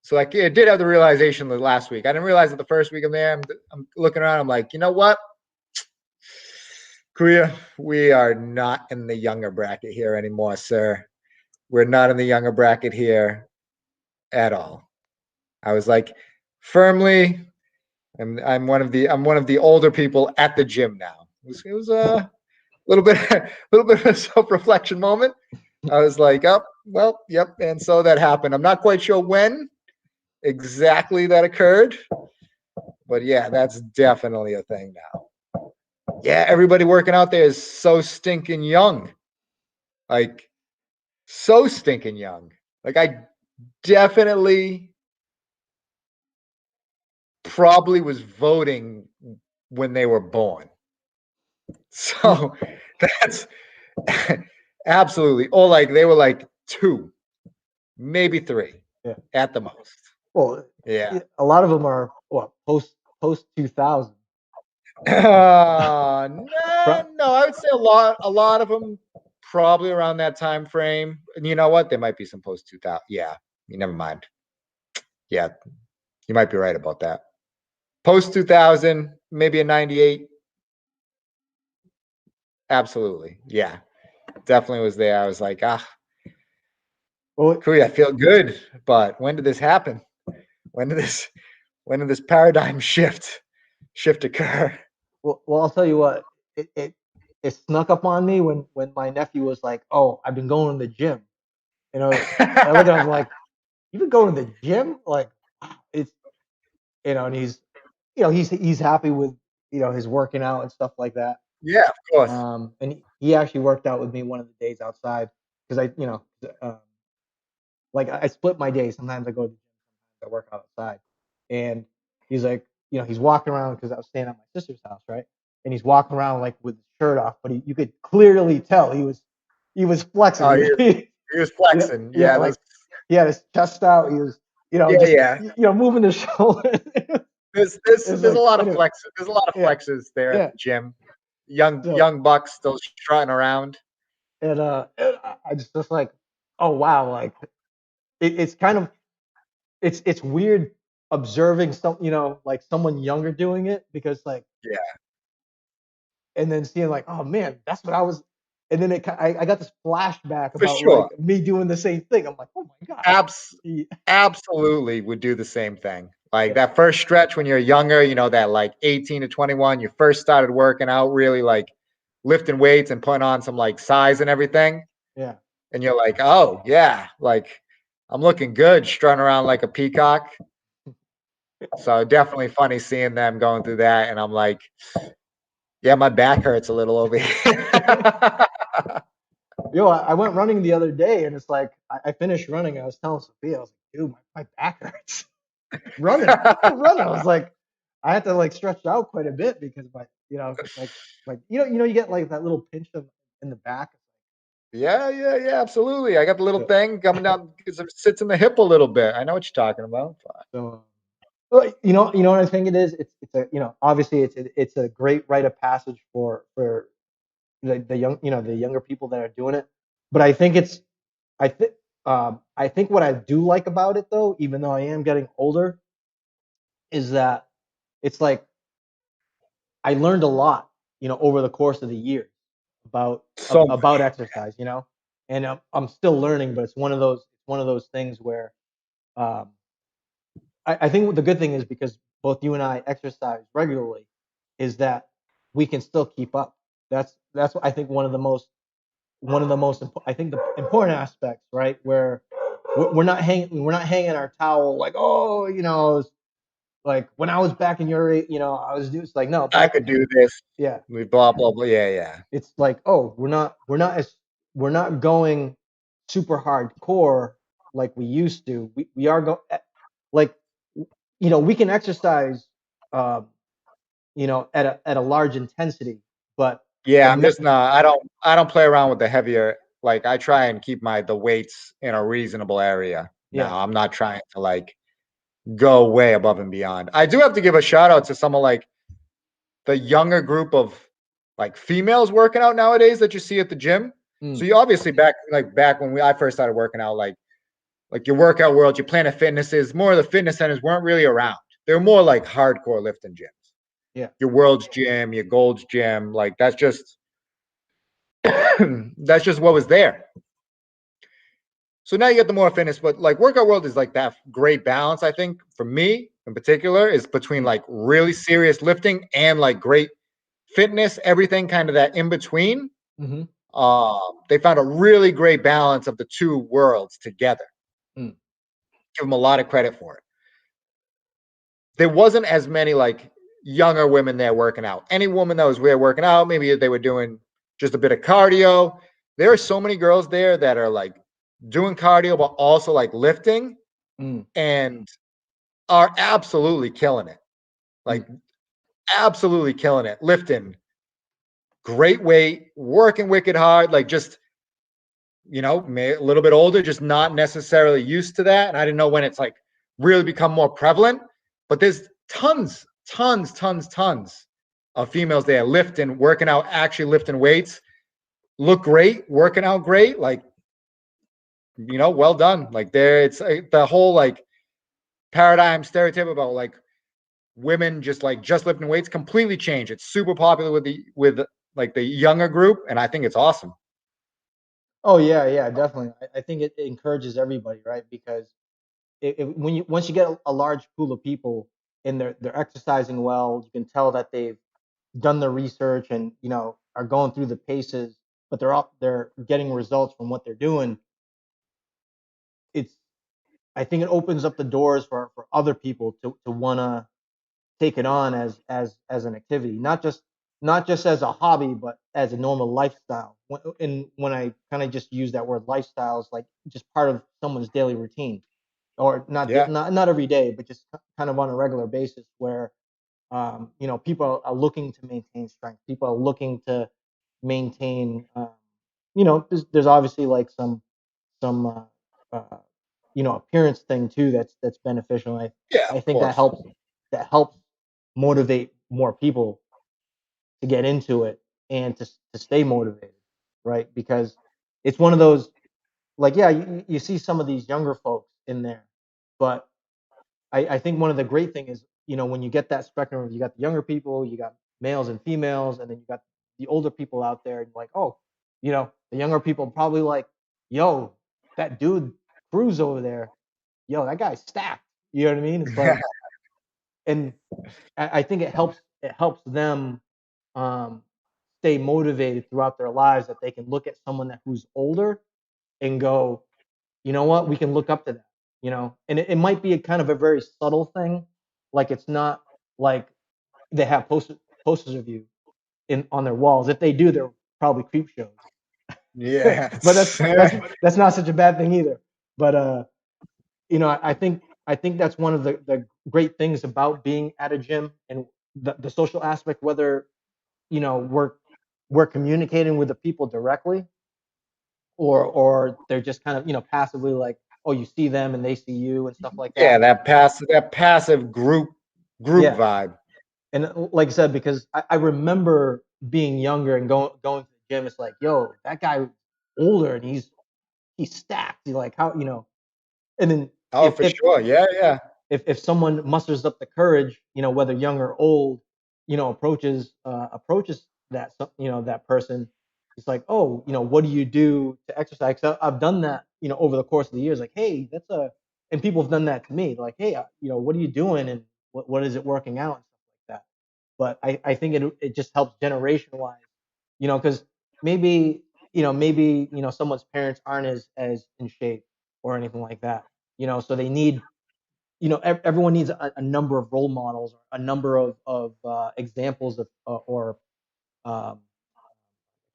So like, I did have the realization last week. I didn't realize it the first week I'm there. I'm looking around. I'm like, you know what? Korea, we are not in the younger bracket here anymore, sir. We're not in the younger bracket here at all. I was like, firmly, I'm one of the older people at the gym now. It was a little bit of a self-reflection moment. I was like, oh, well, yep. And so that happened. I'm not quite sure when exactly that occurred, but yeah, that's definitely a thing now. Yeah, everybody working out there is so stinking young. Like, so stinking young. Like, I definitely probably was voting when they were born. So that's absolutely. Or like they were like 2, maybe 3 at the most. Well, yeah. A lot of them are post 2000. No, I would say a lot of them probably around that time frame. And you know what? There might be some post 2000. Yeah, never mind. Yeah, you might be right about that. Post 2000, maybe a 98. Absolutely. Yeah, definitely was there. I was like, Korea, I feel good, but when did this happen? When did this paradigm shift occur? Well, I'll tell you what. It snuck up on me when my nephew was like, "Oh, I've been going to the gym." I look at him like, "You've been going to the gym?" Like, it's and he's happy with his working out and stuff like that. Yeah, of course. And he actually worked out with me one of the days outside because like I split my days. Sometimes I go to the gym, sometimes I work outside. And he's like, he's walking around because I was staying at my sister's house, right? And he's walking around like with his shirt off, but you could clearly tell he was flexing. Oh, he was flexing. Yeah, Yeah, like he had his chest out. He was, yeah, just yeah. moving his shoulders. There's a Like lot of anyway, flexes. There's a lot of yeah, flexes there at yeah. the gym. Young So young bucks still strutting around. and I just like, oh wow, like it's kind of it's weird observing like someone younger doing it because like Yeah, and then seeing like, oh man, that's what I was. And then I got this flashback for about sure. like me doing the same thing. I'm like, oh my god. Abs Yeah, Absolutely would do the same thing. Like yeah, that first stretch when you're younger, that like 18 to 21, you first started working out, really like lifting weights and putting on some like size and everything. yeah. And you're like, oh yeah, like I'm looking good, strutting around like a peacock. So definitely funny seeing them going through that. And I'm like, yeah, my back hurts a little over here. Yo, I went running the other day, and it's like I finished running. I was telling Sophia, I was like, dude, my back hurts. Running. I was like, I had to like stretch out quite a bit because like you get like that little pinch in the back. Yeah, yeah, yeah, absolutely. I got the little So, thing coming down because it sits in the hip a little bit. I know what you're talking about. so well, what I think it is. It's a obviously it's a great rite of passage for the young the younger people that are doing it. But I think I think what I do like about it though, even though I am getting older, is that it's like I learned a lot over the course of the years about So about exercise, and I'm still learning, but it's one of those things where um, I think the good thing is because both you and I exercise regularly, is that we can still keep up. That's what I think I think the important aspects, right? Where we're not hanging our towel like, oh, like when I was back in your age, I was doing. It's like no, I back, could do this. yeah. We blah blah blah. Yeah, yeah. It's like, oh, we're not going super hardcore like we used to. We are going like we can exercise um, at a large intensity, but Yeah, I'm just not. I don't play around with the heavier. Like I try and keep the weights in a reasonable area. yeah. Now I'm not trying to like go way above and beyond. I do have to give a shout out to some of like the younger group of like females working out nowadays that you see at the gym. So Mm, you obviously back when I first started working out, like your workout world, your Planet Fitnesses, more of the fitness centers weren't really around. They were more like hardcore lifting gyms. yeah. Your World's Gym, your Gold's Gym, like that's just that's just what was there. So now you get the more fitness, but like workout world is like that great balance. I think for me in particular is between Mm, like really serious lifting and like great fitness, everything kind of that in between. mm-hmm, They found a really great balance of the two worlds together. mm, Give them a lot of credit for it. There wasn't as many like younger women there working out. Any woman that was there working out, maybe they were doing just a bit of cardio. There are so many girls there that are like doing cardio, but also like lifting mm, and are absolutely killing it. mm. Like absolutely killing it. Lifting great weight, working wicked hard, like just a little bit older, just not necessarily used to that. And I didn't know when it's like really become more prevalent. But there's tons of females there lifting, working out, actually lifting weights, look great, working out great. Like, well done. Like it's the whole like paradigm stereotype about like women just lifting weights completely changed. It's super popular with like the younger group, and I think it's awesome. Oh yeah, yeah, definitely. I think it encourages everybody, right? Because when you once you get a large pool of people and they're exercising well, you can tell that they've done the research and are going through the paces, but they're getting results from what they're doing. It's I think it opens up the doors for other people to want to take it on as an activity, not just not just as a hobby, but as a normal lifestyle. When I kind of just use that word lifestyle, it's like just part of someone's daily routine, or Yeah. not every day, but just kind of on a regular basis, where people are looking to maintain strength. People are looking to maintain. There's obviously like some appearance thing too that's beneficial. Yeah, I of think course. that helps motivate more people to get into it and to stay motivated, right? Because it's one of those, like, yeah, you see some of these younger folks in there, but I think one of the great thing is, when you get that spectrum, you got the younger people, you got males and females, and then you got the older people out there, and like, oh, the younger people probably like, yo, that dude Cruz over there, yo, that guy's stacked. You know what I mean? It's like, and I think it helps them um, stay motivated throughout their lives, that they can look at someone who's older and go, you know what, we can look up to that, and it might be a kind of a very subtle thing, like it's not like they have posters of you on their walls. If they do, they're probably creep shows. Yeah. But that's not such a bad thing either. But I think that's one of the great things about being at a gym, and the social aspect, whether we're communicating with the people directly, or they're just kind of passively, like, oh, you see them and they see you and stuff like Yeah, that. that passive group Yeah. vibe. And like I said, because I remember being younger and going to the gym, it's like, yo, that guy older and he's stacked. You're like, how, and then Oh, if for if sure. Yeah, yeah. if someone musters up the courage, whether young or old, approaches that person, it's like, oh, what do you do to exercise? 'Cause I've done that, over the course of the years. Like, hey, and people have done that to me. Like, hey, what are you doing, and what is it working out and stuff like that. But I think it just helps generation wise, because maybe someone's parents aren't as in shape or anything like that, so they need, everyone needs a number of role models, or a number of examples or um,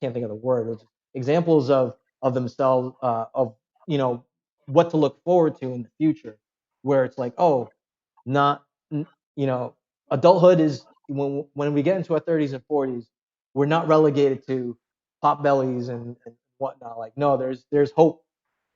can't think of the word. It's examples of themselves, of you know what to look forward to in the future, where it's like, oh, not n- you know adulthood is when we get into our 30s and 40s, we're not relegated to pot bellies and whatnot. Like, no, there's hope,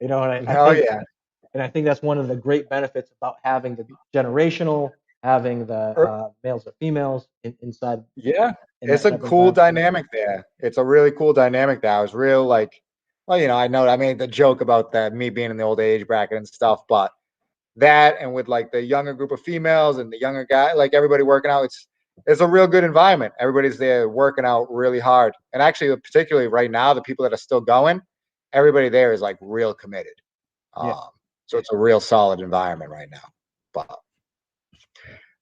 and I Oh think, yeah. that's one of the great benefits about having the generational, having the males or females inside Yeah, in it's that a type of cool environment. dynamic there. It's a really cool dynamic there. I was real like, well, I know I made the joke about that me being in the old age bracket and stuff, but that and with like the younger group of females and the younger guy, like everybody working out, it's a real good environment. Everybody's there working out really hard. And actually, particularly right now, the people that are still going, everybody there is like real committed. Yeah, So it's a real solid environment right now.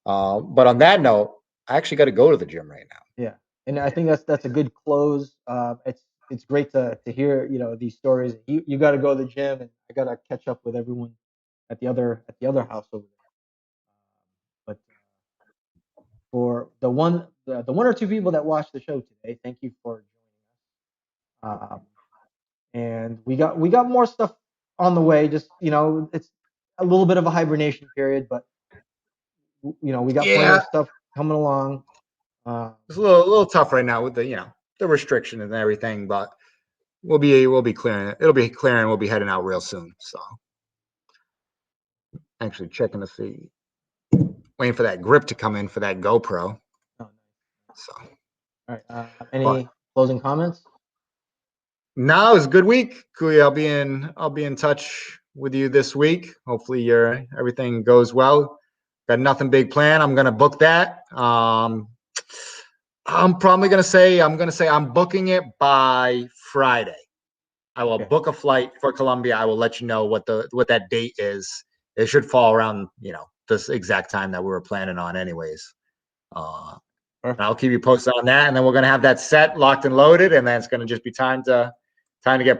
But on that note, I actually got to go to the gym right now. yeah, and I think that's a good close. It's great to hear these stories. You got to go to the gym, and I got to catch up with everyone at the other house over there. But for the one or two people that watched the show today, thank you for joining us. And we got more stuff on the way. Just, it's a little bit of a hibernation period, but we got plenty Yeah, of stuff coming along. Um, it's a little tough right now with the restriction and everything, but we'll be clearing it. It'll be clearing. We'll be heading out real soon. So actually checking to see, waiting for that grip to come in for that GoPro. oh, nice. So, All right. but Any closing comments? no, it's a good week. Cool. I'll be in touch with you this week. Hopefully everything goes well. Got nothing big planned. I'm gonna book that. I'm probably I'm gonna say I'm booking it by Friday. I will Okay. book a flight for Colombia. I will let you know what that date is. It should fall around this exact time that we were planning on, anyways. Uh, Perfect. I'll keep you posted on that, and then we're gonna have that set locked and loaded, and then it's gonna just be time to get